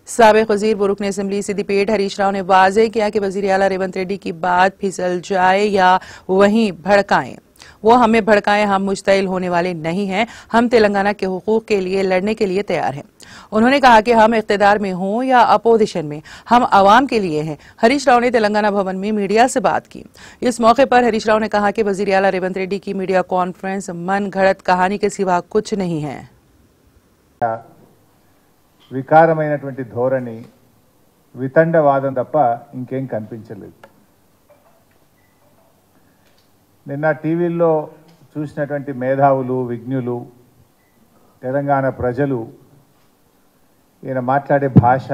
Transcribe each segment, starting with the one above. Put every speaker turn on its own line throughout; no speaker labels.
साबिक वजीर व रुकन असम्बली सिद्दीपेट हरीश राव ने वाज़ेह किया कि वजीर आला रेवंत रेड्डी की बात फिसल जाए या वहीं भड़काएं, वो हमें भड़काएं, हम मुश्तइल होने वाले नहीं हैं। हम तेलंगाना के हुकूक के लिए लड़ने के लिए तैयार हैं। उन्होंने कहा कि हम इख्तिदार में हों या अपोजिशन में, हम आवाम के लिए हैं। हरीश राव ने तेलंगाना भवन में मीडिया से बात की। इस मौके पर हरीश राव ने कहा कि वजीर आला रेवंत रेड्डी की मीडिया कॉन्फ्रेंस मन घड़त कहानी के सिवा कुछ नहीं है।
వికారమైనటువంటి ధోరణి, వితండవాదం తప్ప ఇంకేం కనిపించలేదు. నిన్న టీవీల్లో చూసినటువంటి మేధావులు, విజ్ఞులు, తెలంగాణ ప్రజలు ఈయన మాట్లాడే భాష,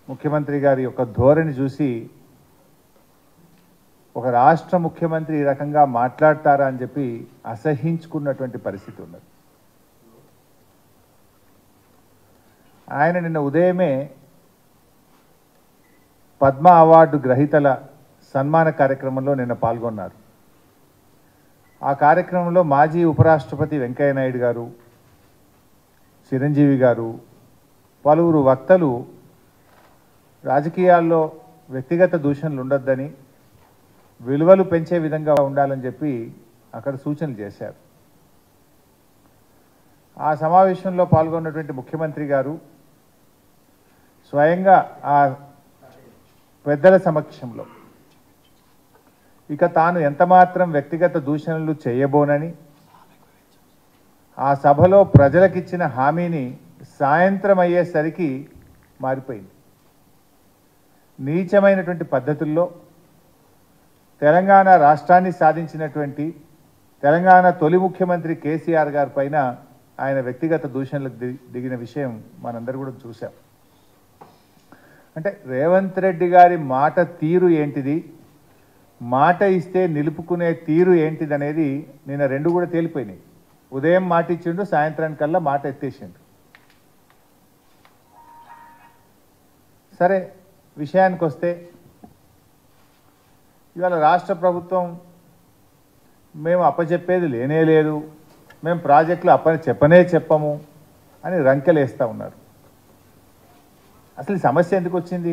ముఖ్యమంత్రి గారి యొక్క ధోరణి చూసి ఒక రాష్ట్ర ముఖ్యమంత్రి ఈ రకంగా మాట్లాడతారా అని చెప్పి అసహించుకున్నటువంటి పరిస్థితి ఉన్నది. ఆయన నిన్న ఉదయమే పద్మ అవార్డు గ్రహీతల సన్మాన కార్యక్రమంలో నిన్న పాల్గొన్నారు. ఆ కార్యక్రమంలో మాజీ ఉపరాష్ట్రపతి వెంకయ్య నాయుడు గారు, చిరంజీవి గారు, పలువురు వక్తలు రాజకీయాల్లో వ్యక్తిగత దూషణలు ఉండొద్దని, విలువలు పెంచే విధంగా ఉండాలని చెప్పి అక్కడ సూచనలు చేశారు. ఆ సమావేశంలో పాల్గొన్నటువంటి ముఖ్యమంత్రి గారు స్వయంగా ఆ పెద్దల సమక్షంలో ఇక తాను ఎంతమాత్రం వ్యక్తిగత దూషణలు చేయబోనని, ఆ సభలో ప్రజలకిచ్చిన హామీని సాయంత్రం అయ్యేసరికి మారిపోయింది. నీచమైనటువంటి పద్ధతుల్లో తెలంగాణ రాష్ట్రాన్ని సాధించినటువంటి తెలంగాణ తొలి ముఖ్యమంత్రి కేసీఆర్ గారి పైన ఆయన వ్యక్తిగత దూషణలకు దిగిన విషయం మనందరూ కూడా చూసాం. అంటే రేవంత్ రెడ్డి గారి మాట తీరు ఏంటిది, మాట ఇస్తే నిలుపుకునే తీరు ఏంటిది అనేది నిన్న రెండు కూడా తేలిపోయినాయి. ఉదయం మాట ఇచ్చిండు, సాయంత్రానికల్లా మాట ఎత్తేసిండు. సరే, విషయానికి వస్తే ఇవాళ రాష్ట్ర ప్రభుత్వం మేము అప్పచెప్పేది లేనే లేదు, మేము ప్రాజెక్టులు చెప్పము అని రంకెలేస్తూ ఉన్నారు. అసలు ఈ సమస్య ఎందుకు వచ్చింది?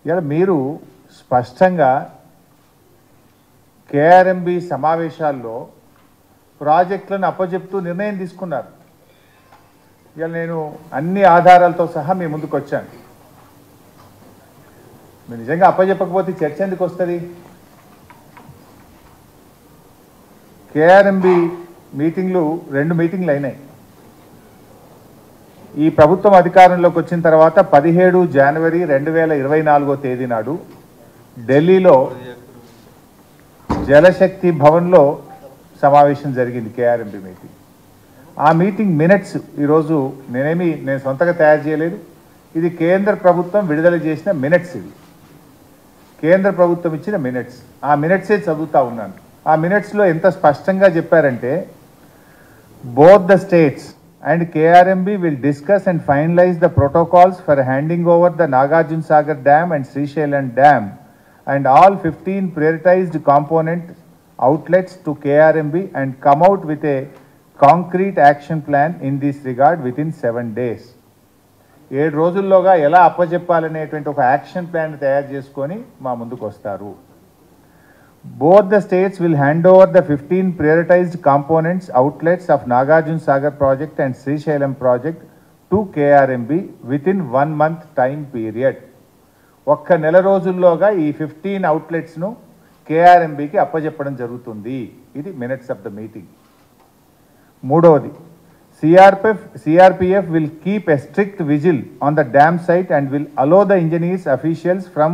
ఇలా మీరు స్పష్టంగా కేఆర్ఎంబి సమావేశాల్లో ప్రాజెక్టులను అప్పచెప్తూ నిర్ణయం తీసుకున్నారు. ఇలా నేను అన్ని ఆధారాలతో సహా మీ ముందుకు వచ్చాను. మీరు నిజంగా అప్పచెప్పకపోతే చర్చ ఎందుకు వస్తుంది? కేఆర్ఎంబి మీటింగ్లు 2 మీటింగ్లు అయినాయి. ఈ ప్రభుత్వం అధికారంలోకి వచ్చిన తర్వాత 17 జనవరి 2024 తేదీ నాడు ఢిల్లీలో జలశక్తి భవన్లో సమావేశం జరిగింది కేఆర్ఎంబి మీటింగ్. ఆ మీటింగ్ మినిట్స్ ఈరోజు నేను సొంతగా తయారు చేయలేదు, ఇది కేంద్ర ప్రభుత్వం విడుదల చేసిన మినిట్స్. ఇది కేంద్ర ప్రభుత్వం ఇచ్చిన మినిట్స్. ఆ మినిట్సే చదువుతూ ఉన్నాను. ఆ మినిట్స్లో ఎంత స్పష్టంగా చెప్పారంటే, both the states and KRMB will discuss and finalize the protocols for handing over the Nagarjuna Sagar Dam and Srisailam Dam and all 15 prioritized component outlets to KRMB and come out with a concrete action plan in this regard within 7 days. 7 రోజుల్లోగా ఎలా అప్పచెప్పాలనేటువంటి ఒక action plan తయారు చేసుకొని మా ముందుకు వస్తారు. Both the states will hand over the 15 prioritized components outlets of Nagarjuna Sagar project and Srisailam project to KRMB within 1 month time period. ఒక్క నెల రోజుల్లోగా ఈ 15 అవుట్లెట్స్ను కేఆర్ఎంబికి అప్పచెప్పడం జరుగుతుంది. ఇది మినిట్స్ ఆఫ్ ద మీటింగ్. మూడవది, CRPF will keep a strict vigil on the dam site and will allow the engineers officials from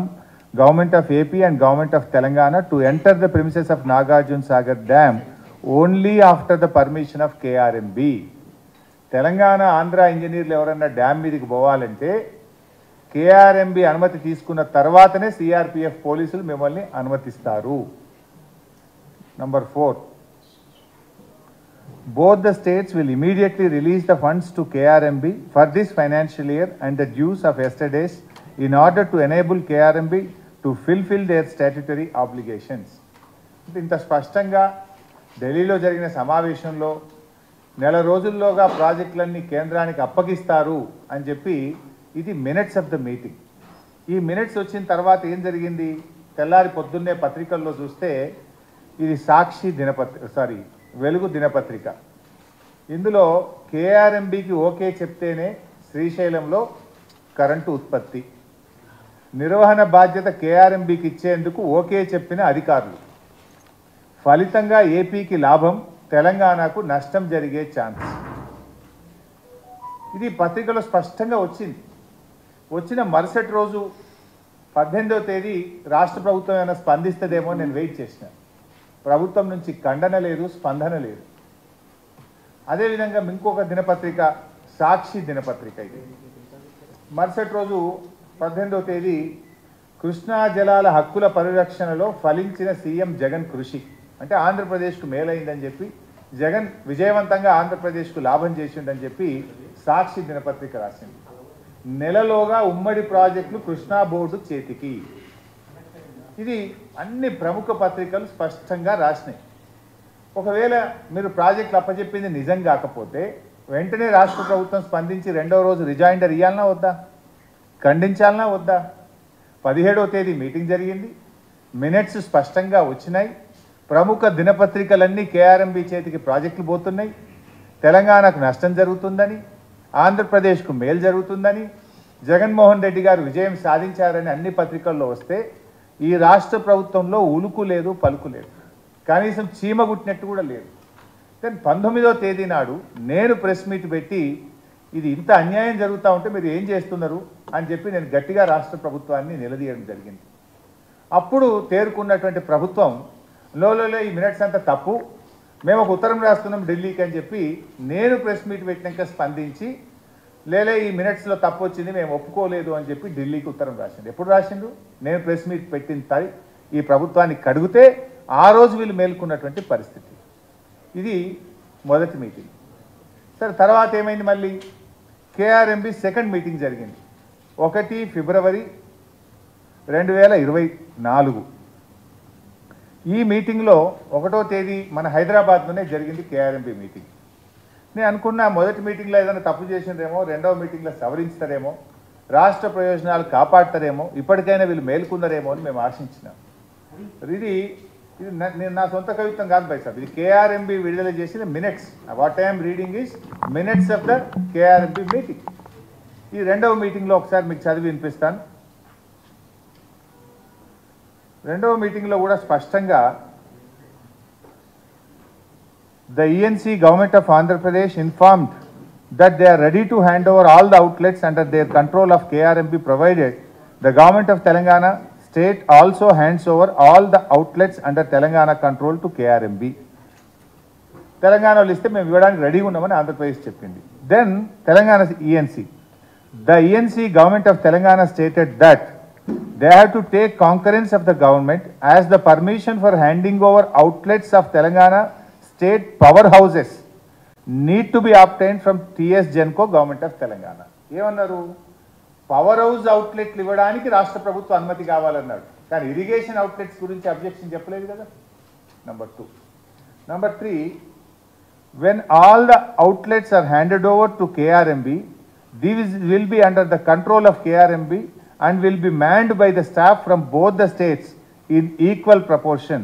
Government of AP and Government of Telangana to enter the premises of Nagarjuna Sagar Dam only after the permission of KRMB. Telangana Andhra ఇంజనీర్లు ఎవరన్నా dam మీదకి పోవాలంటే KRMB అనుమతి తీసుకున్న తర్వాతనే CRPF పోలీసులు మిమ్మల్ని అనుమతిస్తారు. Number 4, both the states will immediately release the funds to KRMB for this financial year and the dues of yesterday's in order to enable KRMB to fulfill their statutory obligations. ఇంత స్పష్టంగా ఢిల్లీలో జరిగిన సమావేశంలో నెల రోజుల్లోగా ప్రాజెక్టులన్నీ కేంద్రానికి అప్పగిస్తారు అని చెప్పి ఇది మినిట్స్ ఆఫ్ ద మీటింగ్. ఈ మినిట్స్ వచ్చిన తర్వాత ఏం జరిగింది? తెల్లారి పొద్దున్నే పత్రికల్లో చూస్తే ఇది సాక్షి వెలుగు దినపత్రిక. ఇందులో కేఆర్ఎంబీకి ఓకే చెప్తేనే శ్రీశైలంలో కరెంటు ఉత్పత్తి, నిర్వహణ బాధ్యత కేఆర్ఎంబీకి ఇచ్చేందుకు ఓకే చెప్పిన అధికారులు, ఫలితంగా ఏపీకి లాభం, తెలంగాణకు నష్టం జరిగే ఛాన్స్. ఇది పత్రికలో స్పష్టంగా వచ్చింది. వచ్చిన మరుసటి రోజు 18వ తేదీ రాష్ట్ర ప్రభుత్వం ఏమైనా స్పందిస్తుందేమో నేను వెయిట్ చేసిన. ప్రభుత్వం నుంచి ఖండన లేదు, స్పందన లేదు. అదేవిధంగా ఇంకొక దినపత్రిక సాక్షి దినపత్రిక. ఇది మరుసటి రోజు 18వ తేదీ కృష్ణా జలాల హక్కుల పరిరక్షణలో ఫలించిన సీఎం జగన్ కృషి, అంటే ఆంధ్రప్రదేశ్కు మేలైందని చెప్పి, జగన్ విజయవంతంగా ఆంధ్రప్రదేశ్కు లాభం చేసిండని చెప్పి సాక్షి దినపత్రిక రాసింది. నెలలోగా ఉమ్మడి ప్రాజెక్టులు కృష్ణా బోర్డు చేతికి. ఇది అన్ని ప్రముఖ పత్రికలు స్పష్టంగా రాసినాయి. ఒకవేళ మీరు ప్రాజెక్టులు అప్పచెప్పింది నిజం కాకపోతే వెంటనే రాష్ట్ర ప్రభుత్వం స్పందించి 2వ రోజు రిజైండర్ ఇవ్వాలన్నా వద్దా, ఖండించాలన్నా వద్దా? 17వ తేదీ మీటింగ్ జరిగింది, మినిట్స్ స్పష్టంగా వచ్చినాయి. ప్రముఖ దినపత్రికలన్నీ కేఆర్ఎంబీ చేతికి ప్రాజెక్టులు పోతున్నాయి, తెలంగాణకు నష్టం జరుగుతుందని, ఆంధ్రప్రదేశ్కు మేలు జరుగుతుందని, జగన్మోహన్ రెడ్డి గారు విజయం సాధించారని అన్ని పత్రికల్లో వస్తే ఈ రాష్ట్ర ప్రభుత్వంలో ఉలుకు లేదు, పలుకు లేదు, కనీసం చీమ గుట్టినట్టు కూడా లేదు. కానీ 19వ తేదీ నాడు నేను ప్రెస్ మీట్ పెట్టి ఇది ఇంత అన్యాయం జరుగుతూ ఉంటే మీరు ఏం చేస్తున్నారు అని చెప్పి నేను గట్టిగా రాష్ట్ర ప్రభుత్వాన్ని నిలదీయడం జరిగింది. అప్పుడు తేరుకున్నటువంటి ప్రభుత్వం లోలో ఈ మినిట్స్ అంతా తప్పు, మేము ఒక ఉత్తరం రాస్తున్నాం ఢిల్లీకి అని చెప్పి నేను ప్రెస్ మీట్ పెట్టినాక స్పందించి లేలే ఈ మినిట్స్లో తప్పు వచ్చింది, మేము ఒప్పుకోలేదు అని చెప్పి ఢిల్లీకి ఉత్తరం రాసిండు. ఎప్పుడు రాసిండు? నేను ప్రెస్ మీట్ పెట్టిన ఈ ప్రభుత్వాన్ని కడిగితే ఆ రోజు వీళ్ళు మేల్కొన్నటువంటి పరిస్థితి. ఇది మొదటి మీటింగ్. సరే, తర్వాత ఏమైంది? మళ్ళీ కేఆర్ఎంబీ సెకండ్ మీటింగ్ జరిగింది 1 ఫిబ్రవరి 2024. ఈ మీటింగ్లో 1వ తేదీ మన హైదరాబాద్లోనే జరిగింది కేఆర్ఎంబీ మీటింగ్. నేను అనుకున్నా మొదటి మీటింగ్లో ఏదైనా తప్పు చేసిండ్రేమో, 2వ మీటింగ్లో సవరించుతారేమో, రాష్ట్ర ప్రయోజనాలు కాపాడతారేమో, ఇప్పటికైనా వీళ్ళు మేల్కొన్నారేమో అని మేము ఆశించినాం. ఇది నేను నా సొంత కవిత్వం కాదు బై సాబ్, ఇది కేఆర్ఎంబీ విడుదల చేసిన minutes. What I'm reading is minutes of the KRMB meeting. ఈ 2వ మీటింగ్లో ఒకసారి మీకు చదివి వినిపిస్తాను. 2వ మీటింగ్లో కూడా స్పష్టంగా the ENC government of Andhra Pradesh informed that they are ready to hand over all the outlets under their control of KRMB provided the government of Telangana state also hands over all the outlets under Telangana control to KRMB. Telangana liste మేము ఇవ్వడానికి రెడీగా ఉన్నామని ఆంధ్రప్రదేశ్ చెప్పింది. Then Telangana ENC, the ENC government of Telangana stated that they have to take concurrence of the government as the permission for handing over outlets of Telangana state powerhouses need to be obtained from TS Genco government of Telangana. ఏమన్నారు? Power house అవుట్లెట్లు ఇవ్వడానికి రాష్ట్ర ప్రభుత్వ అనుమతి కావాలన్నాడు, కానీ irrigation outlets గురించి objection చెప్పలేదు కదా. Number 2. Number 3, when all the outlets are handed over to KRMB, these will be under the control of KRMB and will be manned by the staff from both the states in equal proportion.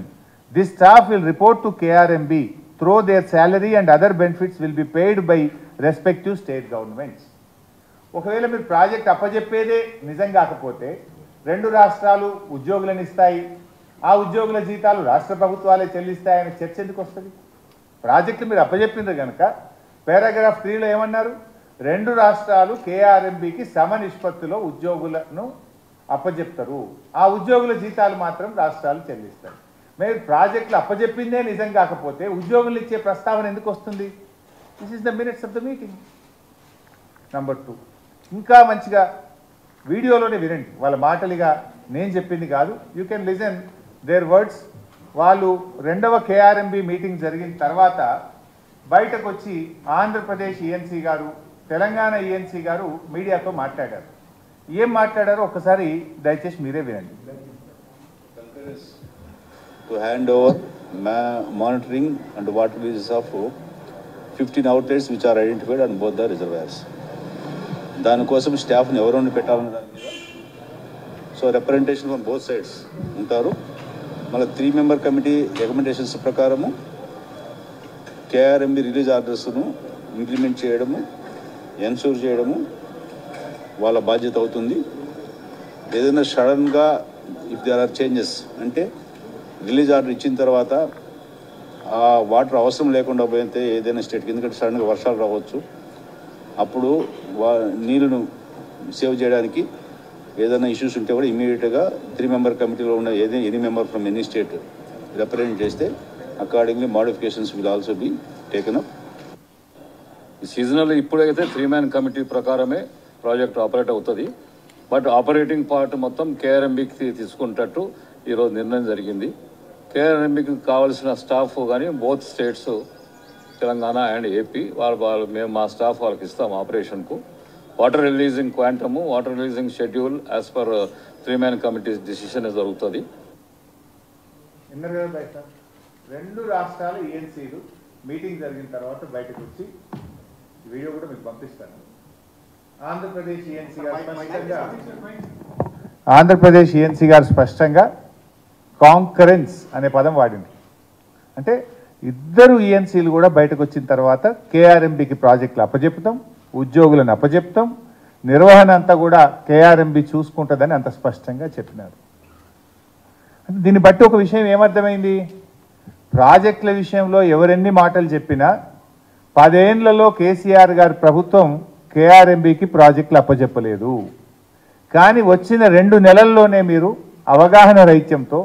This staff will report to KRMB through their salary and other benefits will be paid by respective state governments. ఒకవేళ మీరు project అప్పజెప్పేదే నిజం కాకపోతే 2 రాష్ట్రాలు ఉద్యోగులను ఇస్తాయి, ఆ ఉద్యోగుల జీతాలు రాష్ట్ర ప్రభుత్వాలే చెల్లిస్తాయనే చర్చ ఎందుకు వస్తుంది? ప్రాజెక్టులు మీరు అప్పజెప్పిండ్రు కనుక పారాగ్రాఫ్ 3లో ఏమన్నారు? 2 రాష్ట్రాలు కేఆర్ఎంబీకి సమ నిష్పత్తిలో ఉద్యోగులను అప్పజెప్తారు, ఆ ఉద్యోగుల జీతాలు మాత్రం రాష్ట్రాలు చెల్లిస్తాయి. మీరు ప్రాజెక్టులు అప్పజెప్పిందే నిజం కాకపోతే ఉద్యోగులు ఇచ్చే ప్రస్తావన ఎందుకు వస్తుంది? This is the minutes of the meeting. Number 2, ఇంకా మంచిగా వీడియోలోనే వినండి, వాళ్ళ మాటలుగా నేను చెప్పింది కాదు. You can listen their words. వాళ్ళు 2వ కేఆర్ఎంబీ మీటింగ్ జరిగిన తర్వాత బయటకు వచ్చి ఆంధ్రప్రదేశ్ ఈఎన్సీ గారు, తెలంగాణ ఈఎన్సీ గారు మీడియాతో మాట్లాడారు. ఏం మాట్లాడారో ఒకసారి దయచేసి మీరే వినండి.
To hand over monitoring and water uses of 15 outlets which are identified on both the reservoirs. దానికోసం స్టాఫ్ని ఎవరు పెట్టాలన్న దాని మీద so representation from both sides ఉంటారు. మళ్ళీ 3 member కమిటీ రికమెండేషన్స్ ప్రకారము కేఆర్ఎంబి రిలీజ్ ఆర్డర్స్ను ఇంప్లిమెంట్ చేయడము, ఎన్షూర్ చేయడము వాళ్ళ బాధ్యత అవుతుంది. ఏదైనా సడన్గా ఇఫ్ దేర్ ఆర్ చేంజెస్ అంటే రిలీజ్ ఆర్డర్ ఇచ్చిన తర్వాత ఆ వాటర్ అవసరం లేకుండా పోయితే ఏదైనా స్టేట్కి, ఎందుకంటే సడన్గా వర్షాలు రావచ్చు, అప్పుడు నీళ్ళను సేవ్ చేయడానికి ఏదైనా ఇష్యూస్ ఉంటే కూడా ఇమీడియట్గా 3 member కమిటీలో ఉన్న any member from any state represent చేస్తే accordingly modifications will also be taken up.
Seasonal ఇప్పుడైతే 3 man కమిటీ ప్రకారమే ప్రాజెక్ట్ ఆపరేట్ అవుతుంది. బట్ ఆపరేటింగ్ పార్ట్ మొత్తం కేఆర్ఎంబికి తీసుకునేటట్టు ఈరోజు నిర్ణయం జరిగింది. కేఆర్ఎంబికి కావాల్సిన స్టాఫ్ కానీ both states Telangana and AP వాళ్ళు మేము మా స్టాఫ్ వాళ్ళకి ఇస్తాం ఆపరేషన్కు. Water releasing quantum, water releasing schedule as per 3 man committee decision జరుగుతుంది.
రెండు రాష్ట్రాల ఈఎన్సీలు మీటింగ్ జరిగిన తర్వాత బయటకు వచ్చి వీడియో కూడా మీకు పంపిస్తాను. ఆంధ్రప్రదేశ్ ఈఎన్సీ గారు స్పష్టంగా కాంకరెన్స్ అనే పదం వాడింది. అంటే ఇద్దరు ఈఎన్సీలు కూడా బయటకు వచ్చిన తర్వాత కేఆర్ఎంబికి ప్రాజెక్టులు అప్పచెప్తాం, ఉద్యోగులను అప్పచెప్తాం, నిర్వహణ అంతా కూడా కేఆర్ఎంబి చూసుకుంటుందని అంత స్పష్టంగా చెప్పినారు. దీన్ని బట్టి ఒక విషయం ఏమర్థమైంది, ప్రాజెక్టుల విషయంలో ఎవరెన్ని మాటలు చెప్పినా 10 ఏళ్లలో కేసీఆర్ గారి ప్రభుత్వం కేఆర్ఎంబికి ప్రాజెక్టులు అప్పచెప్పలేదు. కానీ వచ్చిన 2 నెలల్లోనే మీరు అవగాహన రహిత్యంతో,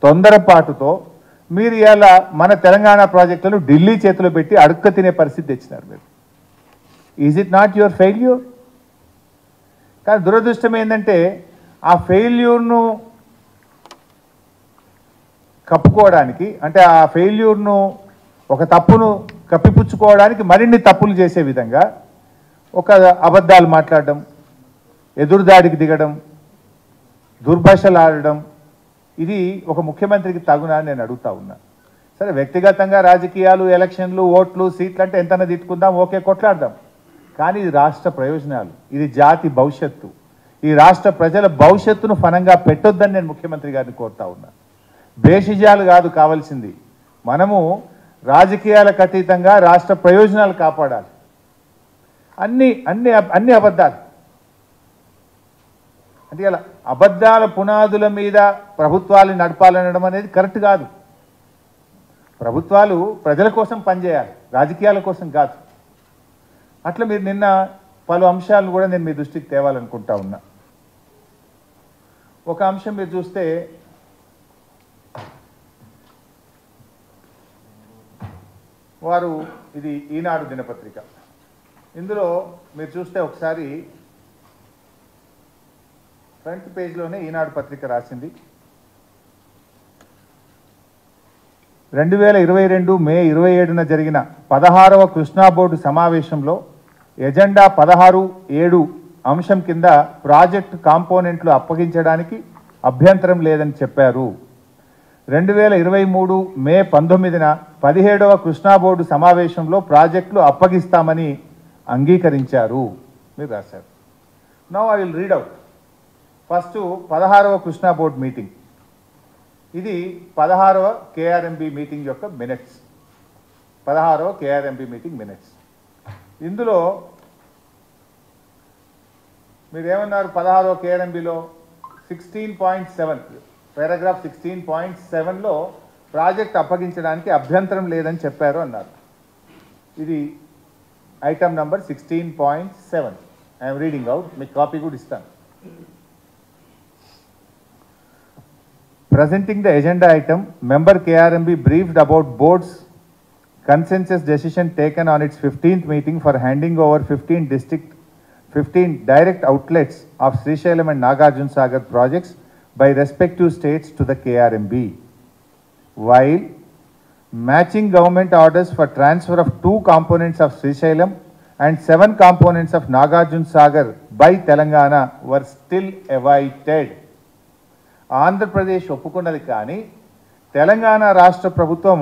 తొందరపాటుతో మీరు ఇలా మన తెలంగాణ ప్రాజెక్టులను ఢిల్లీ చేతిలో పెట్టి అడుక్క తినే పరిస్థితి తెచ్చినారు మీరు. Is it not your failure? కానీ దురదృష్టం ఏంటంటే ఆ ఫెయిల్యూర్ను కప్పుకోవడానికి, అంటే ఆ ఫెయిల్యూర్ను ఒక తప్పును కప్పిపుచ్చుకోవడానికి మరిన్ని తప్పులు చేసే విధంగా ఒక అబద్ధాలు మాట్లాడడం, ఎదురుదాడికి దిగడం, దుర్భాషలు ఆడడం, ఇది ఒక ముఖ్యమంత్రికి తగునా అని నేను అడుగుతా ఉన్నా. సరే, వ్యక్తిగతంగా రాజకీయాలు, ఎలక్షన్లు, ఓట్లు, సీట్లు అంటే ఎంతైనా తిట్టుకుందాం, ఓకే, కొట్లాడదాం. కానీ ఇది రాష్ట్ర ప్రయోజనాలు, ఇది జాతి భవిష్యత్తు, ఈ రాష్ట్ర ప్రజల భవిష్యత్తును ఫనంగా పెట్టొద్దని నేను ముఖ్యమంత్రి గారిని కోరుతా ఉన్నా. భేషజాలు కాదు కావాల్సింది, మనము రాజకీయాలకు అతీతంగా రాష్ట్ర ప్రయోజనాలు కాపాడాలి. అన్ని అబద్ధాలు అంటే ఇలా అబద్ధాల పునాదుల మీద ప్రభుత్వాలు నడపాలనడం అనేది కరెక్ట్ కాదు. ప్రభుత్వాలు ప్రజల కోసం పనిచేయాలి, రాజకీయాల కోసం కాదు. అట్లా మీరు నిన్న పలు అంశాలను కూడా నేను మీ దృష్టికి తేవాలనుకుంటా ఉన్నా. ఒక అంశం మీరు చూస్తే, వారు ఇది ఈనాడు దినపత్రిక, ఇందులో మీరు చూస్తే ఒకసారి ఫ్రంట్ పేజ్లోనే ఈనాడు పత్రిక రాసింది, 2022 మే 27న జరిగిన 16వ కృష్ణా బోర్డు సమావేశంలో ఎజెండా 16.7 అంశం కింద ప్రాజెక్టు కాంపోనెంట్లు అప్పగించడానికి అభ్యంతరం లేదని చెప్పారు. 2023 మే 19న 17వ కృష్ణా బోర్డు సమావేశంలో ప్రాజెక్టులు అప్పగిస్తామని అంగీకరించారు మీరు రాశారు. Now I will read out. First 16వ కృష్ణా బోర్డు మీటింగ్, ఇది 16వ కేఆర్ఎంబి మీటింగ్ యొక్క మినిట్స్. 16వ కేఆర్ఎంబి మీటింగ్ మినిట్స్. ఇందులో మీరు ఏమన్నారు, 16వ కేఆర్ఎంబిలో 16.7 పారాగ్రాఫ్ 16.7లో ప్రాజెక్ట్ అప్పగించడానికి అభ్యంతరం లేదని చెప్పారు అన్నారు. ఇది item number 16.7. I'm reading out, మీకు కాపీ కూడా ఇస్తాను. Presenting the agenda item, member KRMB briefed about board's consensus decision taken on its 15th meeting for handing over 15 direct outlets of Srisailam and Nagarjuna Sagar projects by respective states to the KRMB, while matching government orders for transfer of 2 components of Srisailam and 7 components of Nagarjuna Sagar by Telangana were still awaited. Andhra Pradesh ఒప్పుకున్నది, కానీ తెలంగాణ రాష్ట్ర ప్రభుత్వం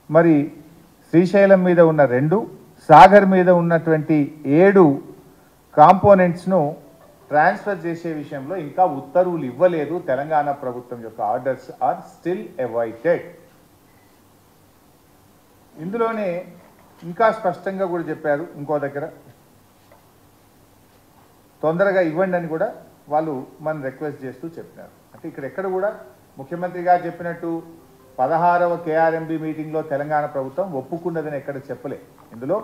మరి శ్రీశైలం మీద ఉన్న 2, సాగర్ మీద ఉన్నటువంటి 7 కాంపోనెంట్స్ను transfer చేసే విషయంలో ఇంకా ఉత్తర్వులు ఇవ్వలేదు. తెలంగాణ ప్రభుత్వం యొక్క ఆర్డర్స్ ఆర్ స్టిల్ అవైటెడ్. ఇందులోనే ఇంకా స్పష్టంగా కూడా చెప్పారు, ఇంకో దగ్గర తొందరగా ఇవ్వండి అని కూడా వాళ్ళు మనం రిక్వెస్ట్ చేస్తూ చెప్పినారు. అంటే ఇక్కడ ఎక్కడ కూడా ముఖ్యమంత్రి గారు చెప్పినట్టు 16వ KRMB మీటింగ్లో తెలంగాణ ప్రభుత్వం ఒప్పుకున్నదని ఎక్కడ చెప్పలే. ఇందులో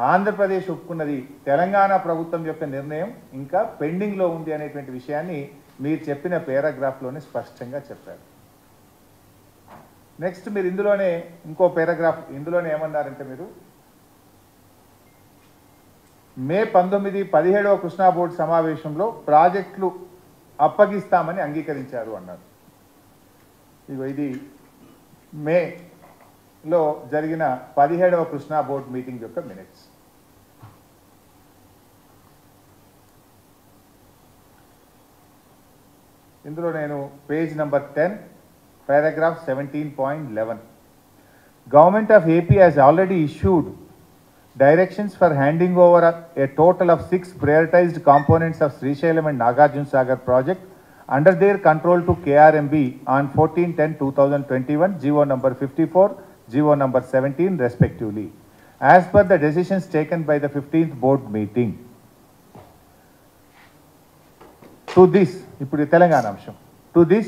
ఆంధ్రప్రదేశ్ ఒప్పుకున్నది, తెలంగాణ ప్రభుత్వం యొక్క నిర్ణయం ఇంకా పెండింగ్లో ఉంది అనేటువంటి విషయాన్ని మీరు చెప్పిన పారాగ్రాఫ్లోనే స్పష్టంగా చెప్పారు. నెక్స్ట్ మీరు ఇందులోనే ఇంకో పారాగ్రాఫ్ ఇందులోనే ఏమన్నారంటే, మీరు మే 19, 17వ కృష్ణా బోర్డు సమావేశంలో ప్రాజెక్టులు అప్పగిస్తామని అంగీకరించారు అన్నారు. ఇది మేలో జరిగిన 17వ కృష్ణా బోర్డు మీటింగ్ యొక్క మినిట్స్. ఇందులో నేను page number 10 paragraph 17.11 government of AP has already issued directions for handing over a total of 6 prioritized components of Srisailam and Nagarjuna Sagar project under their control to KRMB on 14/10/2021, GO number 54, GO number 17 respectively, as per the decisions taken by the 15th board meeting. To this, ఇప్పుడు తెలంగాణ అంశం. To this,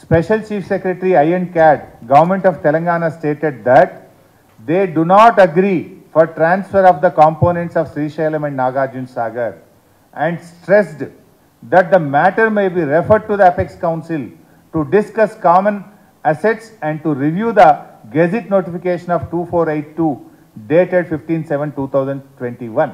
Special Chief Secretary I&CAD, Government of Telangana stated that they do not agree for transfer of the components of Srisailam and Nagarjuna Sagar and stressed that the matter may be referred to the Apex Council to discuss common assets and to review the Gazette notification of 2482 dated 15/7/2021.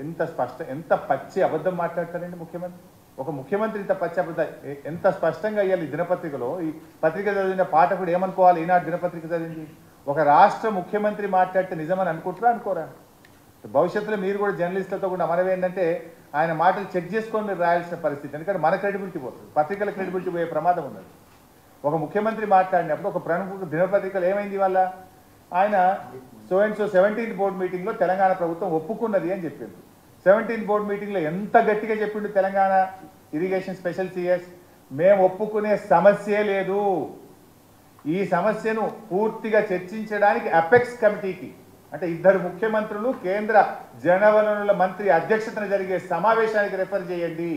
ఎంత పచ్చి అబద్ధం మాట్లాడతారండి ముఖ్యమంత్రి. ఒక ముఖ్యమంత్రి ఇంత పచ్చి అబద్ధం ఎంత స్పష్టంగా అయ్యాలి. దినపత్రికలో ఈ పత్రిక చదివిన పాఠకుడు ఏమనుకోవాలి? ఈనాడు దినపత్రిక చదివింది ఒక రాష్ట్ర ముఖ్యమంత్రి మాట్లాడితే నిజమని అనుకుంటారా అనుకోరా? భవిష్యత్తులో మీరు కూడా జర్నలిస్టులతో కూడా మనవి ఏంటంటే ఆయన మాటలు చెక్ చేసుకొని మీరు రాయాల్సిన పరిస్థితి. ఎందుకంటే మన క్రెడిబిలిటీ పోతుంది, పత్రికల క్రెడిబిలిటీ పోయే ప్రమాదం ఉన్నది. ఒక ముఖ్యమంత్రి మాట్లాడినప్పుడు ఒక ప్రముఖ దినపత్రికలు ఏమైంది వాళ్ళ ఆయన so and so 17th board మీటింగ్లో తెలంగాణ ప్రభుత్వం ఒప్పుకున్నది అని చెప్పింది. 17th బోర్డు మీటింగ్లో ఎంత గట్టిగా చెప్పిండు తెలంగాణ ఇరిగేషన్ స్పెషల్ సిఎస్, మేము ఒప్పుకునే సమస్యే లేదు, ఈ సమస్యను పూర్తిగా చర్చించడానికి అపెక్స్ కమిటీకి అంటే 2 ముఖ్యమంత్రులు కేంద్ర జలవనరుల మంత్రి అధ్యక్షతన జరిగే సమావేశానికి రెఫర్ చేయండి.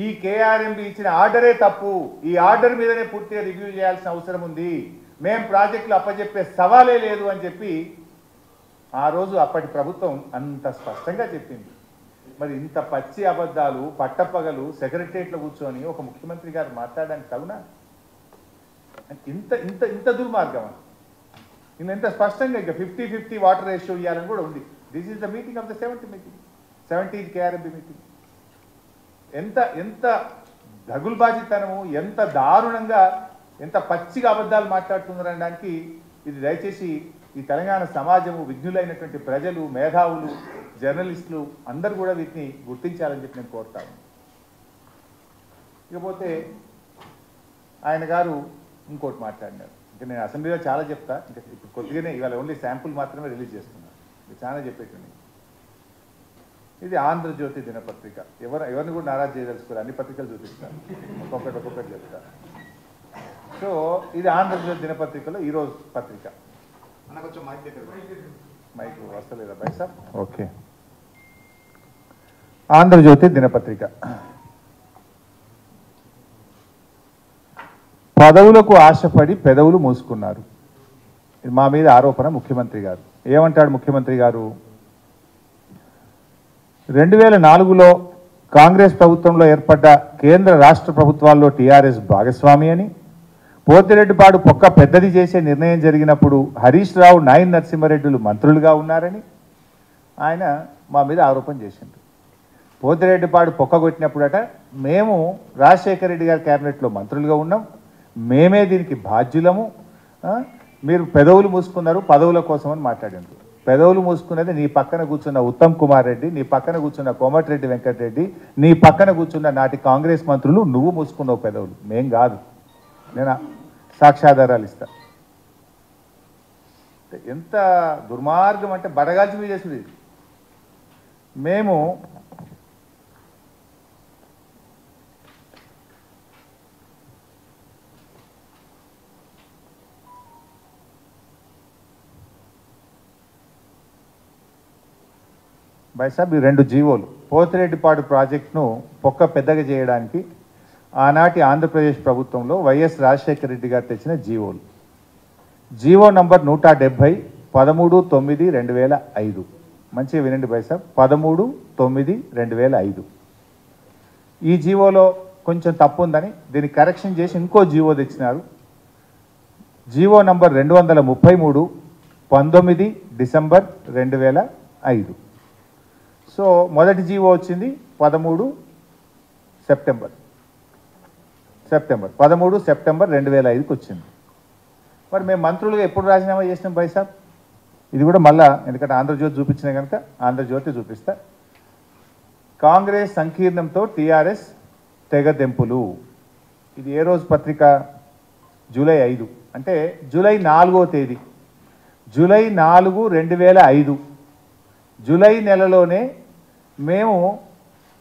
ఈ KRMB ఇచ్చిన ఆర్డరే తప్పు, ఈ ఆర్డర్ మీదనే పూర్తిగా రివ్యూ చేయాల్సిన అవసరం ఉంది, మేం ప్రాజెక్టులు అప్పచెప్పే సవాలే లేదు అని చెప్పి ఆ రోజు అప్పటి ప్రభుత్వం అంత స్పష్టంగా చెప్పింది. మరి ఇంత పచ్చి అబద్ధాలు పట్టపగలు సెక్రటరియట్లో కూర్చొని ఒక ముఖ్యమంత్రి గారు మాట్లాడడానికి తగునా? ఇంత ఇంత ఇంత దుర్మార్గం. ఇది ఎంత స్పష్టంగా ఇక 50-50 వాటర్ రేషియో ఇవ్వాలని కూడా ఉంది. This is the meeting of the 17th KRMB meeting. ఎంత ఎంత దగులుబాజితనము, ఎంత దారుణంగా, ఎంత పచ్చిగా అబద్ధాలు మాట్లాడుతున్నారనడానికి ఇది దయచేసి ఈ తెలంగాణ సమాజము, విజ్ఞులైనటువంటి ప్రజలు, మేధావులు, జర్నలిస్టులు అందరూ కూడా వీటిని గుర్తించాలని చెప్పి నేను కోరుతాను. ఇకపోతే ఆయన గారు ఇంకోటి మాట్లాడినారు. ఇంకా నేను అసెంబ్లీలో చాలా చెప్తా, ఇంకా ఇప్పుడు కొద్దిగానే ఇవాళ ఓన్లీ శాంపుల్ మాత్రమే రిలీజ్ చేస్తున్నాను. ఇది చాలా చెప్పేటండి. ఇది ఆంధ్రజ్యోతి దినపత్రిక. ఎవరిని కూడా నారాజ్ చేయదలుచుకోరు, అన్ని పత్రికలు చూపిస్తాను, ఒక్కొక్కటి చెప్తాను. సో ఇది ఆంధ్రజ్యోతి దినపత్రికలో ఈరోజు పత్రిక. మైక్ వస్తలేదా బైసా? ఓకే. ఆంధ్రజ్యోతి దినపత్రిక. పదవులకు ఆశపడి పెదవులు మూసుకున్నారు. ఇది మా మీద ఆరోపణ. ముఖ్యమంత్రి గారు ఏమంటాడు? ముఖ్యమంత్రి గారు 2004లో కాంగ్రెస్ ప్రభుత్వంలో ఏర్పడ్డ కేంద్ర రాష్ట్ర ప్రభుత్వాల్లో టీఆర్ఎస్ భాగస్వామి అని, పోతిరెడ్డిపాడు పొక్క పెద్దది చేసే నిర్ణయం జరిగినప్పుడు హరీష్ రావు, నాయన్ నరసింహారెడ్డిలు మంత్రులుగా ఉన్నారని ఆయన మా మీద ఆరోపణ చేసిండు. పోతిరెడ్డిపాడు పొక్క కొట్టినప్పుడట మేము రాజశేఖర రెడ్డి గారి క్యాబినెట్లో మంత్రులుగా ఉన్నాం, మేమే దీనికి బాధ్యులము, మీరు పెదవులు మూసుకున్నారు పదవుల కోసం అని మాట్లాడిండ్రు. పెదవులు మూసుకున్నది నీ పక్కన కూర్చున్న ఉత్తమ్ కుమార్ రెడ్డి, నీ పక్కన కూర్చున్న కోమటిరెడ్డి వెంకటరెడ్డి, నీ పక్కన కూర్చున్న నాటి కాంగ్రెస్ మంత్రులు. నువ్వు మూసుకున్నావు పెదవులు, మేం కాదు. నేను సాక్ష్యాధారాలు ఇస్తా. ఎంత దుర్మార్గం అంటే బడగాల్చి మీద చేసుడు ఇది. మేము బైసాబ్ ఈ 2 జీవోలు పోతిరెడ్డిపాడు ప్రాజెక్టును పొక్క పెద్దగా చేయడానికి ఆనాటి ఆంధ్రప్రదేశ్ ప్రభుత్వంలో వైఎస్ రాజశేఖర రెడ్డి గారు తెచ్చిన జీవోలు. GO number 170 13/9/2005. మంచిగా వినండి బైసాబ్, 13/9/2005. ఈ జీవోలో కొంచెం తప్పు ఉందని దీన్ని కరెక్షన్ చేసి ఇంకో జీవో తెచ్చినారు. GO number 233 19 December 2005. సో మొదటి జీవో వచ్చింది 13 సెప్టెంబర్ 2005కి వచ్చింది. మరి మేము మంత్రులుగా ఎప్పుడు రాజీనామా చేసినాం బైసాబ్? ఇది కూడా మళ్ళా, ఎందుకంటే ఆంధ్రజ్యోతి చూపించిన కనుక ఆంధ్రజ్యోతి చూపిస్తా. కాంగ్రెస్ సంకీర్ణంతో టీఆర్ఎస్ తెగదెంపులు. ఇది ఏ రోజు పత్రిక? జూలై 5, అంటే జూలై 4వ తేదీ, జూలై 4, 2005. జూలై నెలలోనే మేము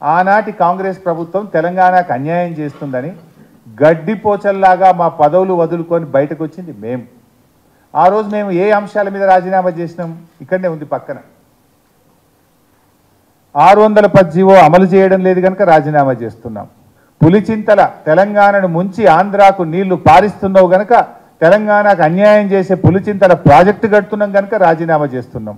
ఆనాటి కాంగ్రెస్ ప్రభుత్వం తెలంగాణకు అన్యాయం చేస్తుందని గడ్డిపోచల్లాగా మా పదవులు వదులుకొని బయటకు వచ్చింది మేము. ఆ రోజు మేము ఏ అంశాల మీద రాజీనామా చేసినాం? ఇక్కడనే ఉంది పక్కన. 610 జీవో అమలు చేయడం లేదు కనుక రాజీనామా చేస్తున్నాం. పులిచింతల తెలంగాణను ముంచి ఆంధ్రాకు నీళ్లు పారిస్తున్నావు కనుక తెలంగాణకు అన్యాయం చేసే పులిచింతల ప్రాజెక్టు కడుతున్నాం కనుక రాజీనామా చేస్తున్నాం.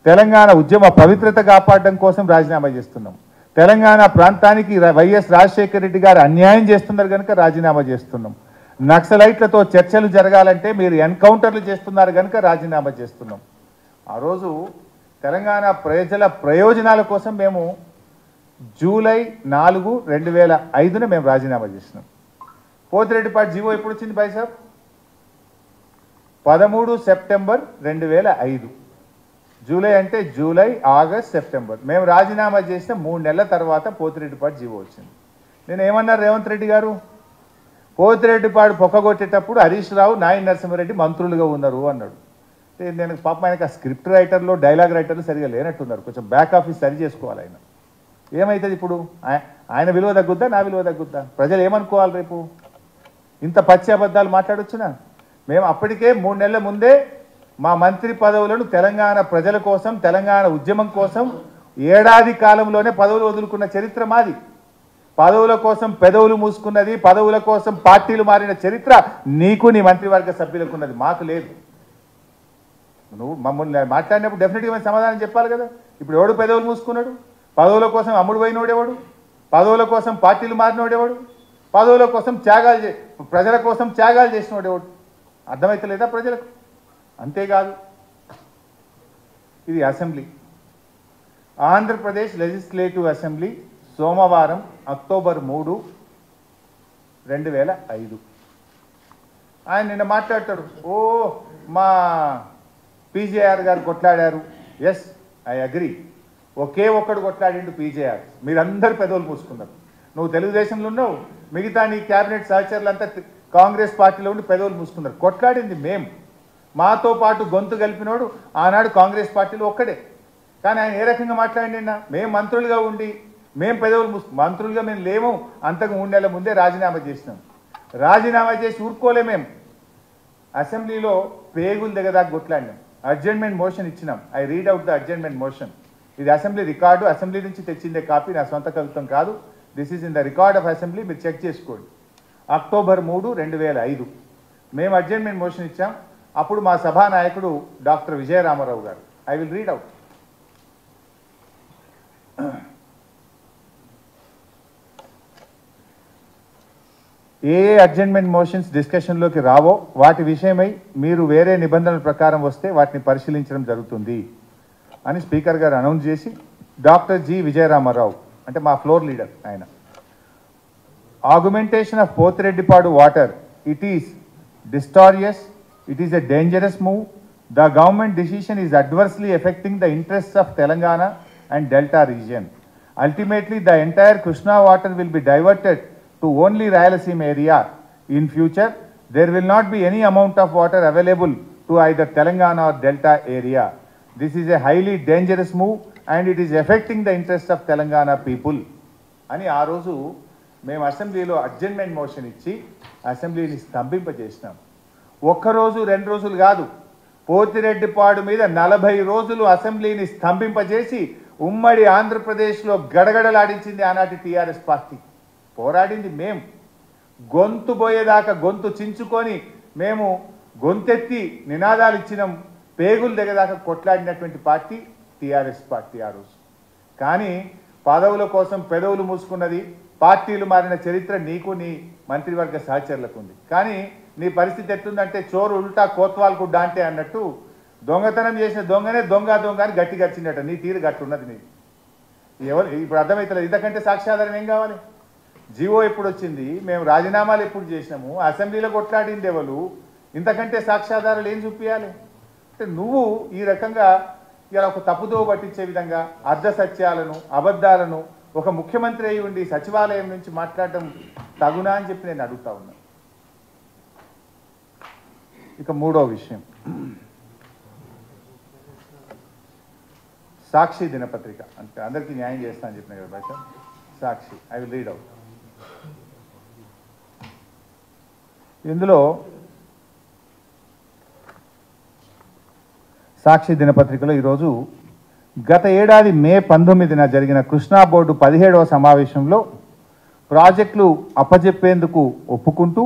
తెలంగాణ ఉద్యమ పవిత్రత కాపాడడం కోసం రాజీనామా చేస్తున్నాం. తెలంగాణ ప్రాంతానికి వైఎస్ రాజశేఖర రెడ్డి గారు అన్యాయం చేస్తున్నారు కనుక రాజీనామా చేస్తున్నాం. నక్సలైట్లతో చర్చలు జరగాలంటే మీరు ఎన్కౌంటర్లు చేస్తున్నారు కనుక రాజీనామా చేస్తున్నాం. ఆ రోజు తెలంగాణ ప్రజల ప్రయోజనాల కోసం మేము జూలై 4, 2005 మేము రాజీనామా చేసినాం. పోతిరెడ్డిపాటి జీవో ఎప్పుడు వచ్చింది బైసాబ్? 13 సెప్టెంబర్ 2005. జూలై అంటే జూలై, ఆగస్ట్, సెప్టెంబర్. మేము రాజీనామా చేసిన 3 నెలల తర్వాత పోతిరెడ్డిపాటి జీవో వచ్చింది. నేను ఏమన్నారు రేవంత్ రెడ్డి గారు? పోతిరెడ్డిపాడు పొక్కగొట్టేటప్పుడు హరీష్ రావు, నాయన నరసింహారెడ్డి మంత్రులుగా ఉన్నారు అన్నాడు. నేను పాపం ఆయనకు ఆ స్క్రిప్ట్ రైటర్లు, డైలాగ్ రైటర్లు సరిగా లేనట్టున్నారు. కొంచెం బ్యాక్ ఆఫీస్ సరి చేసుకోవాలి. ఆయన ఏమవుతుంది ఇప్పుడు? ఆయన విలువ తగ్గుద్దా, నా విలువ తగ్గుద్దా? ప్రజలు ఏమనుకోవాలి రేపు? ఇంత పచ్చి అబద్ధాలు మాట్లాడొచ్చునా? మేము అప్పటికే 3 నెలల ముందే మా మంత్రి పదవులను తెలంగాణ ప్రజల కోసం, తెలంగాణ ఉద్యమం కోసం ఏడాది కాలంలోనే పదవులు వదులుకున్న చరిత్ర మాది. పదవుల కోసం పెదవులు మూసుకున్నది, పదవుల కోసం పార్టీలు మారిన చరిత్ర నీకు, నీ మంత్రివర్గ సభ్యులకు ఉన్నది, మాకు లేదు. నువ్వు మమ్మల్ని మాట్లాడినప్పుడు డెఫినెట్గా మేము సమాధానం చెప్పాలి కదా. ఇప్పుడు ఎవడు పెదవులు మూసుకున్నాడు? పదవుల కోసం అమ్ముడు పోయినోడేవాడు? పదవుల కోసం పార్టీలు మారినోడేవాడు? పదవుల కోసం త్యాగాలు ప్రజల కోసం త్యాగాలు చేసినోడేవాడు? అర్థమవుతలేదా ప్రజలకు? అంతేకాదు, ఇది అసెంబ్లీ, ఆంధ్రప్రదేశ్ లెజిస్లేటివ్ అసెంబ్లీ సోమవారం అక్టోబర్ 3, 2005. ఆయన నిన్న మాట్లాడతాడు, ఓ మా పీజేఆర్ గారు కొట్లాడారు. Yes, I agree. ఒకే ఒక్కడు కొట్లాడిండు పీజేఆర్. మీరందరూ పెదవులు పూసుకున్నారు. నువ్వు తెలుగుదేశంలో ఉన్నావు, మిగతా నీ క్యాబినెట్ సహచరులంతా కాంగ్రెస్ పార్టీలో ఉండి పెదవులు మూసుకున్నారు. కొట్లాడింది మేము. మాతో పాటు గొంతు కలిపినోడు ఆనాడు కాంగ్రెస్ పార్టీలో ఒక్కడే. కానీ ఆయన ఏ రకంగా మాట్లాడినా మేము మంత్రులుగా ఉండి మేము పెదవులు మంత్రులుగా మేము లేము. అంతకు 3 నెలల ముందే రాజీనామా చేసినాం. రాజీనామా చేసి ఊరుకోలే మేము. అసెంబ్లీలో పేగులు దిగదాకా కొట్లాడినాం. అడ్జర్న్మెంట్ మోషన్ ఇచ్చినాం. I read out the adjournment motion. ఇది అసెంబ్లీ రికార్డు, అసెంబ్లీ నుంచి తెచ్చిందే కాపీ, నా సొంత కవిత్వం కాదు. This is in the record of assembly, మీరు చెక్ చేసుకోండి. అక్టోబర్ 3, 2005 మేము అడ్జర్న్మెంట్ మోషన్ ఇచ్చాం. అప్పుడు మా సభానాయకుడు డాక్టర్ విజయరామారావు గారు, ఐ విల్ రీడ్ అవుట్. ఏ అడ్జర్న్మెంట్ మోషన్స్ డిస్కషన్లోకి రావో వాటి విషయమై మీరు వేరే నిబంధనల ప్రకారం వస్తే వాటిని పరిశీలించడం జరుగుతుంది అని స్పీకర్ గారు అనౌన్స్ చేసి, డాక్టర్ జి విజయరామారావు అంటే మా ఫ్లోర్ లీడర్ ఆయన, augmentation of Pothireddypadu water, it is disastrous, it is a dangerous move. The government decision is adversely affecting the interests of Telangana and Delta region. Ultimately, the entire Krishna water will be diverted to only Rayalaseema area. In future, there will not be any amount of water available to either Telangana or Delta area. This is a highly dangerous move and it is affecting the interests of Telangana people. అని ఆ రోజు మేము అసెంబ్లీలో adjournment motion ఇచ్చి అసెంబ్లీని స్తంభింపజేసినాం. ఒక్కరోజు 2 రోజులు కాదు, పోతిరెడ్డిపాడు మీద 40 రోజులు అసెంబ్లీని స్తంభింపజేసి ఉమ్మడి ఆంధ్రప్రదేశ్లో గడగడలాడించింది ఆనాటి టీఆర్ఎస్ పార్టీ. పోరాడింది మేము, గొంతు పోయేదాకా గొంతు చించుకొని మేము గొంతెత్తి నినాదాలు ఇచ్చినాం, పేగులు దిగదాకా కొట్లాడినటువంటి పార్టీ టీఆర్ఎస్ పార్టీ ఆ రోజు. కానీ పదవుల కోసం పెదవులు మూసుకున్నది, పార్టీలు మారిన చరిత్ర నీకు నీ మంత్రివర్గ సహచరులకు ఉంది. కానీ నీ పరిస్థితి ఎట్లుందంటే చోరు ఉల్టా కోత్వాల్కు డాంటే అన్నట్టు దొంగతనం చేసిన దొంగనే దొంగ దొంగ అని గట్టి గడిచినట్టు నీ తీరు గట్టున్నది నీ. ఎవరు ఇప్పుడు అర్థమవుతలేదు, ఇంతకంటే సాక్ష్యాధారం ఏం కావాలి? జీవో ఎప్పుడు వచ్చింది, మేము రాజీనామాలు ఎప్పుడు చేసినాము, అసెంబ్లీలో కొట్లాడింది ఎవరు, ఇంతకంటే సాక్ష్యాధారాలు ఏం చూపించాలి? అంటే నువ్వు ఈ రకంగా ఇలా ఒక తప్పుదో పట్టించే విధంగా అర్ధ సత్యాలను అబద్ధాలను ఒక ముఖ్యమంత్రి అయి ఉండి సచివాలయం నుంచి మాట్లాడటం తగునా అని చెప్పి నేను అడుగుతా ఉన్నా. ఇక మూడో విషయం, సాక్షి దినపత్రిక. అంటే అందరికీ న్యాయం చేస్తా అని చెప్పిన కదా భాష. సాక్షి, ఐ విల్ రీడ్ అవుట్. ఇందులో సాక్షి దినపత్రికలో ఈరోజు గత ఏడాది మే 19న జరిగిన కృష్ణా బోర్డు 17వ సమావేశంలో ప్రాజెక్టులు అప్పజెప్పేందుకు ఒప్పుకుంటూ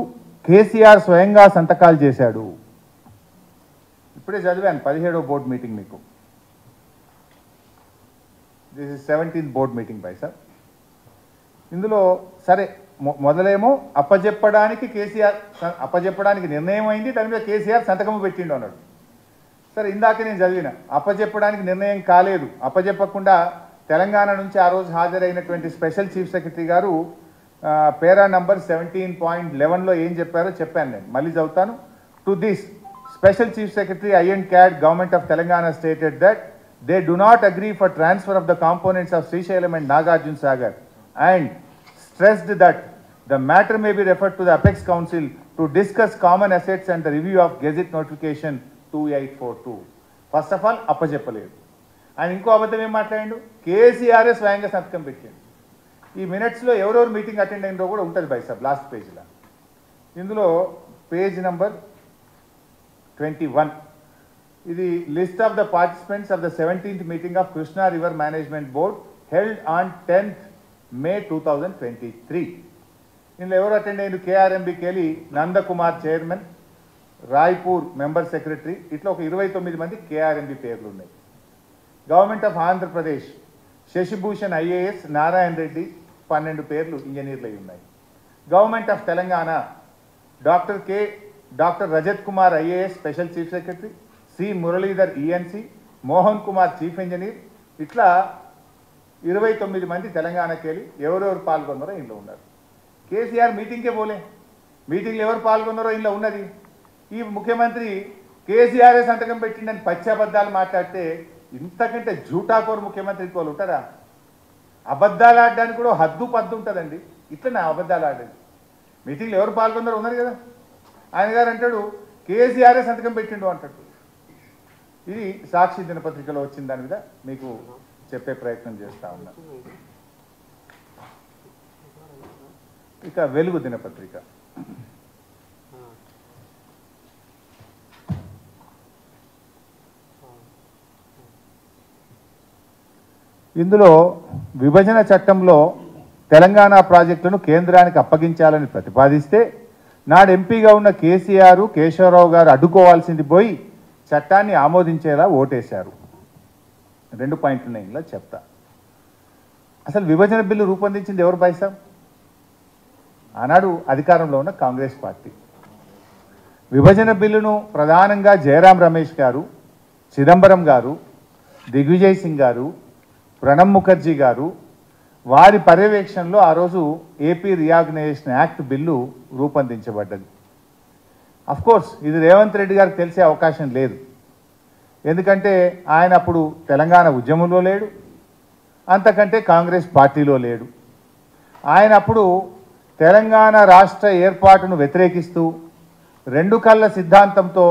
కేసీఆర్ స్వయంగా సంతకాలు చేశాడు. ఇప్పుడే చదివాను 17వ బోర్డు మీటింగ్ మీకు. This is 17th board meeting by sir. ఇందులో సరే మొదలేమో అప్పజెప్పడానికి నిర్ణయం అయింది, దాని మీద కేసీఆర్ సంతకం పెట్టిండు అన్నాడు. సరే, ఇందాక నేను చదివిన అప్పజెప్పడానికి నిర్ణయం కాలేదు, అప్పజెప్పకుండా తెలంగాణ నుంచి ఆ రోజు హాజరైనటువంటి స్పెషల్ చీఫ్ సెక్రటరీ గారు పేరా నంబర్ 17.11లో ఏం చెప్పారో చెప్పాను నేను, మళ్ళీ చదువుతాను. To this special chief secretary I and CAD government of Telangana stated that they do not agree for transfer of the components of Srisailam and Nagarjuna Sagar and stressed that the matter may be referred to the Apex Council to discuss common assets and the review of Gazette Notification 2842. First of all అప్పచెప్పలేదు. ఆయన ఇంకో అబద్ధం ఏం మాట్లాడిండు, కేసీఆర్ఏ స్వయంగా సంతకం పెట్టిండు. ఈ మినిట్స్లో ఎవరెవరు మీటింగ్ అటెండ్ అయినో కూడా ఉంటుంది బై సాబ్ లాస్ట్ పేజ్లో. ఇందులో పేజ్ నంబర్ 21, ఇది list of the participants of the 17th meeting of Krishna river management board held on 10th May 2023. ఇందులో ఎవరు అటెండ్ అయ్యారు? కేఆర్ఎంబికి వెళ్ళి Nandakumar chairman, Raipur member secretary, ఇట్లా ఒక 29 మంది కేఆర్ఎంబి పేర్లు ఉన్నాయి. Government of Andhra Pradesh Shashibhushan IAS, Narayana Reddy 12 పేర్లు ఇంజనీర్లు అయి ఉన్నాయి. Government of Telangana doctor Rajat Kumar IAS special chief secretary, C Muralidhar ENC, Mohan Kumar chief engineer, ఇట్లా 29 మంది తెలంగాణకి వెళ్ళి ఎవరెవరు పాల్గొన్నారో ఇంట్లో ఉన్నారు. కేసీఆర్ మీటింగ్కే పోలే, మీటింగ్లో ఎవరు పాల్గొన్నారో ఇంట్లో ఉన్నది. ఈ ముఖ్యమంత్రి కేసీఆర్ఏ సంతకం పెట్టిండని పచ్చబద్దాలు మాట్లాడితే ఇంతకంటే జూటాకోరు ముఖ్యమంత్రి ఇంకోళ్ళు ఉంటారా? అబద్ధాలు ఆడడానికి కూడా హద్దు పద్దు ఉంటుందండి. ఇట్లా అబద్ధాలు ఆడండి. మీటింగ్లో ఎవరు పాల్గొన్నారో ఉన్నారు కదా. ఆయన గారు అంటాడు కేసీఆర్ఏ సంతకం పెట్టిండు అంటాడు. ఇది సాక్షి దినపత్రికలో వచ్చిన దాని మీద మీకు చెప్పే ప్రయత్నం చేస్తా ఉన్నా. ఇక వెలుగు దినపత్రిక, ఇందులో విభజన చట్టంలో తెలంగాణ ప్రాజెక్టులను కేంద్రానికి అప్పగించాలని ప్రతిపాదిస్తే నాడు ఎంపీగా ఉన్న కేసీఆర్, కేశవరావు గారు అడ్డుకోవాల్సింది పోయి చట్టాన్ని ఆమోదించేలా ఓటేశారు. 2 పాయింట్లు ఉన్నాయి ఇలా చెప్తా. అసలు విభజన బిల్లు రూపొందించింది ఎవరు పైసాం? ఆనాడు అధికారంలో ఉన్న కాంగ్రెస్ పార్టీ. విభజన బిల్లును ప్రధానంగా జయరాం రమేష్ గారు, చిదంబరం గారు, దిగ్విజయ్ సింగ్ గారు, ప్రణబ్ ముఖర్జీ గారు వారి పర్యవేక్షణలో ఆ రోజు ఏపీ రీఆర్గనైజేషన్ యాక్ట్ బిల్లు రూపొందించబడ్డది. అఫ్కోర్స్ ఇది రేవంత్ రెడ్డి గారికి తెలిసే అవకాశం లేదు, ఎందుకంటే ఆయన అప్పుడు తెలంగాణ ఉద్యమంలో లేడు, అంతకంటే కాంగ్రెస్ పార్టీలో లేడు. ఆయన అప్పుడు తెలంగాణ రాష్ట్ర ఏర్పాటును వ్యతిరేకిస్తూ 2 కళ్ళ సిద్ధాంతంతో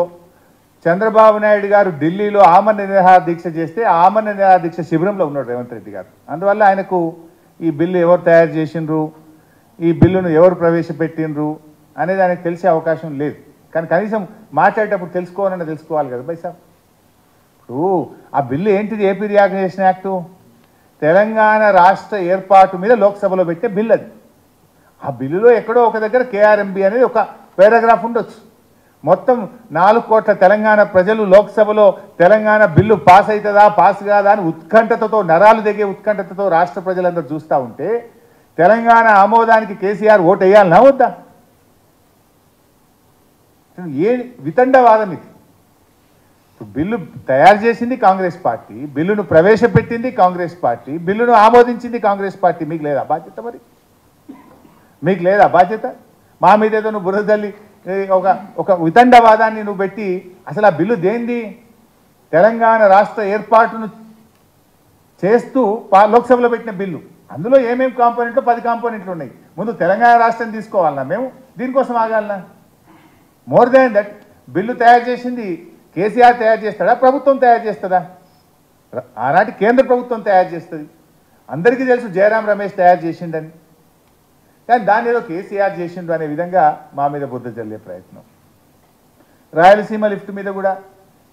చంద్రబాబు నాయుడు గారు ఢిల్లీలో ఆమరణ నిరాహార దీక్ష చేస్తే ఆమరణ నిరాహార దీక్ష శిబిరంలో ఉన్నాడు రేవంత్ రెడ్డి గారు. అందువల్ల ఆయనకు ఈ బిల్లు ఎవరు తయారు చేసిండ్రు, ఈ బిల్లును ఎవరు ప్రవేశపెట్టిండ్రు అనేది ఆయనకు తెలిసే అవకాశం లేదు. కానీ కనీసం మాట్లాడేటప్పుడు తెలుసుకోవాలి కదా బైసాబ్. ఇప్పుడు ఆ బిల్లు ఏంటిది? ఏపీ రియాగ్నేషన్ యాక్టు, తెలంగాణ రాష్ట్ర ఏర్పాటు మీద లోక్సభలో పెట్టే బిల్లు అది. ఆ బిల్లులో ఎక్కడో ఒక దగ్గర కేఆర్ఎంబి అనేది ఒక పారాగ్రాఫ్ ఉండొచ్చు. మొత్తం 4 కోట్ల తెలంగాణ ప్రజలు లోక్సభలో తెలంగాణ బిల్లు పాస్ అవుతుందా పాస్ కాదా అని ఉత్కంఠతతో, నరాలు దిగే ఉత్కంఠతతో రాష్ట్ర ప్రజలందరూ చూస్తూ ఉంటే తెలంగాణ ఆమోదానికి కేసీఆర్ ఓటు వేయాలన్నా వద్దా? ఏ వితండవాదం ఇది? బిల్లు తయారు చేసింది కాంగ్రెస్ పార్టీ, బిల్లును ప్రవేశపెట్టింది కాంగ్రెస్ పార్టీ, బిల్లును ఆమోదించింది కాంగ్రెస్ పార్టీ. మీకు లేదా బాధ్యత? మరి మీకు లేదా బాధ్యత? మా మీద ఏదో నువ్వు బురద తల్లి ఒక వితండవాదాన్ని నువ్వు పెట్టి, అసలు ఆ బిల్లు దేంది? తెలంగాణ రాష్ట్ర ఏర్పాటును చేస్తూ లోక్సభలో పెట్టిన బిల్లు. అందులో ఏమేమి కాంపోనెంట్లు? 10 కాంపోనెంట్లు ఉన్నాయి. ముందు తెలంగాణ రాష్ట్రం తీసుకోవాలన్నా మేము? దీనికోసం ఆగాలన్నా? మోర్ దాన్ దట్, బిల్లు తయారు చేసింది కేసీఆర్ తయారు చేస్తాడా, ప్రభుత్వం తయారు చేస్తుందా? ఆనాటి కేంద్ర ప్రభుత్వం తయారు చేస్తుంది. అందరికీ తెలుసు జయరాం రమేష్ తయారు చేసిండని. కానీ దాన్ని ఏదో కేసీఆర్ చేసిండు అనే విధంగా మా మీద బుద్ధ జల్లే ప్రయత్నం. రాయలసీమ లిఫ్ట్ మీద కూడా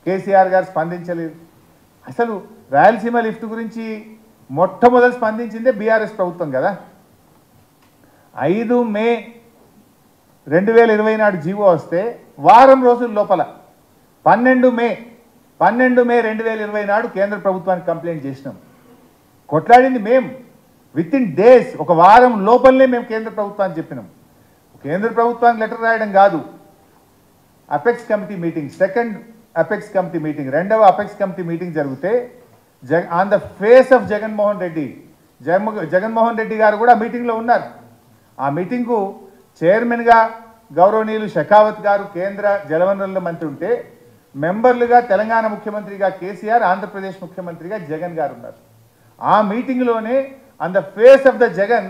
కేసీఆర్ గారు స్పందించలేదు. అసలు రాయలసీమ లిఫ్ట్ గురించి మొట్టమొదటి స్పందించిందే బీఆర్ఎస్ ప్రభుత్వం కదా. 5 మే 2020 నాడు జీవో వస్తే వారం రోజుల లోపల 12 మే 2020 నాడు కేంద్ర ప్రభుత్వానికి కంప్లైంట్ చేసినాం. కొట్లాడింది మేము. విత్ ఇన్ డేస్, ఒక వారం లోపలనే మేము కేంద్ర ప్రభుత్వానికి చెప్పినాం. కేంద్ర ప్రభుత్వానికి లెటర్ రాయడం కాదు, apex committee meeting, second apex committee meeting, రెండవ అపెక్స్ కమిటీ మీటింగ్ జరిగితే on the face of Jaganmohan Reddy గారు కూడా మీటింగ్లో ఉన్నారు. ఆ మీటింగ్కు చైర్మన్గా గౌరవనీయులు షెకావత్ గారు కేంద్ర జలవనరుల మంత్రి ఉంటే, మెంబర్లుగా తెలంగాణ ముఖ్యమంత్రిగా కేసీఆర్, ఆంధ్రప్రదేశ్ ముఖ్యమంత్రిగా జగన్ గారు ఉన్నారు. ఆ మీటింగ్లోనే on the face of the Jagan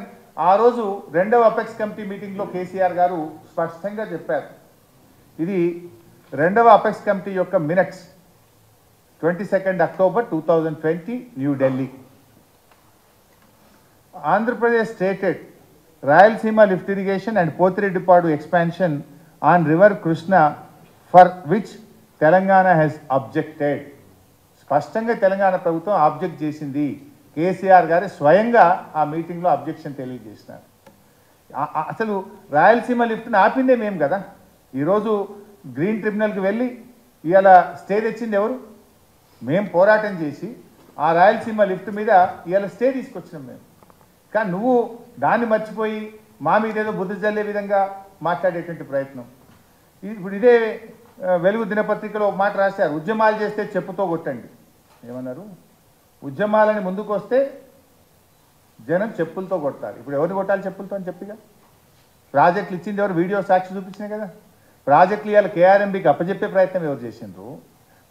ఆ రోజు రెండవ అపెక్స్ కమిటీ మీటింగ్లో కేసీఆర్ గారు స్పష్టంగా చెప్పారు. ఇది రెండవ అపెక్స్ కమిటీ యొక్క minutes, 22 October 2020, New Delhi. Andhra Pradesh stated Rayalaseema lift irrigation and Pothiredippadu expansion on river Krishna, for which Telangana has objected. స్పష్టంగా తెలంగాణ ప్రభుత్వం ఆబ్జెక్ట్ చేసింది. కేసీఆర్ గారు స్వయంగా ఆ మీటింగ్లో అబ్జెక్షన్ తెలియజేసినారు. అసలు రాయలసీమ లిఫ్ట్ని ఆపిందే మేము కదా. ఈరోజు గ్రీన్ ట్రిబ్యునల్కి వెళ్ళి ఇవాళ స్టే తెచ్చింది ఎవరు? మేము పోరాటం చేసి ఆ రాయలసీమ లిఫ్ట్ మీద ఇవాళ స్టే తీసుకొచ్చినాం మేము. కానీ నువ్వు దాన్ని మర్చిపోయి మా మీద ఏదో బుద్ధి జల్లే విధంగా మాట్లాడేటువంటి ప్రయత్నం. ఇప్పుడు ఇదే వెలుగు దినపత్రికలో ఒక మాట రాశారు, ఉద్యమాలు చేస్తే చెప్పుతో కొట్టండి. ఏమన్నారు? ఉద్యమాలని ముందుకు వస్తే జనం చెప్పులతో కొట్టాలి. ఇప్పుడు ఎవరిని కొట్టాలి చెప్పులతో అని చెప్పిగా? ప్రాజెక్టులు ఇచ్చింది ఎవరు? వీడియో సాక్షి చూపించినాయి కదా. ప్రాజెక్టులు ఇవాళ కేఆర్ఎంబీకి అప్పచెప్పే ప్రయత్నం ఎవరు చేసిండ్రు?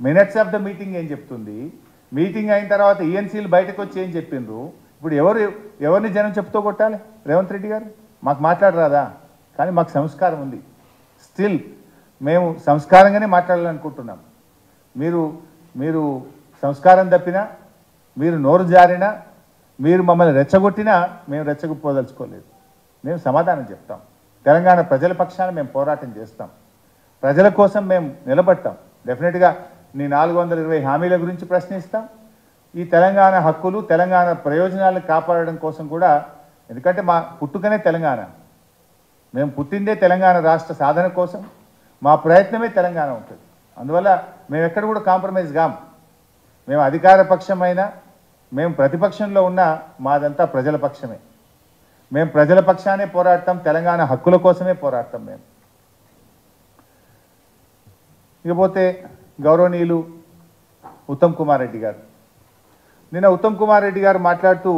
మినిట్స్ ఆఫ్ ద మీటింగ్ ఏం చెప్తుంది? మీటింగ్ అయిన తర్వాత ఈఎన్సీలు బయటకు వచ్చి ఏం చెప్పిండ్రు? ఇప్పుడు ఎవరిని జనం చెప్పుతో కొట్టాలి? రేవంత్ రెడ్డి గారు మాకు మాట్లాడరాదా? కానీ మాకు సంస్కారం ఉంది. స్టిల్ మేము సంస్కారంగానే మాట్లాడాలనుకుంటున్నాం. మీరు సంస్కారం తప్పినా, మీరు నోరు జారినా, మీరు మమ్మల్ని రెచ్చగొట్టినా మేము రెచ్చగొప్పదలుచుకోలేదు. మేము సమాధానం చెప్తాం. తెలంగాణ ప్రజల పక్షాన మేము పోరాటం చేస్తాం. ప్రజల కోసం మేము నిలబడతాం. డెఫినెట్గా నీ 420 హామీల గురించి ప్రశ్నిస్తాం. ఈ తెలంగాణ హక్కులు, తెలంగాణ ప్రయోజనాలను కాపాడడం కోసం కూడా, ఎందుకంటే మా పుట్టుకనే తెలంగాణ, మేము పుట్టిందే తెలంగాణ రాష్ట్ర సాధన కోసం, మా ప్రయత్నమే తెలంగాణ ఉంటుంది. అందువల్ల మేము ఎక్కడ కూడా కాంప్రమైజ్ కాం. మేము అధికార పక్షమైనా, మేము ప్రతిపక్షంలో ఉన్నా మాదంతా ప్రజల పక్షమే. మేము ప్రజల పక్షానే పోరాడతాం, తెలంగాణ హక్కుల కోసమే పోరాడతాం మేము. ఇకపోతే గౌరవనీయులు ఉత్తమ్ కుమార్ రెడ్డి గారు, నిన్న ఉత్తమ్ కుమార్ రెడ్డి గారు మాట్లాడుతూ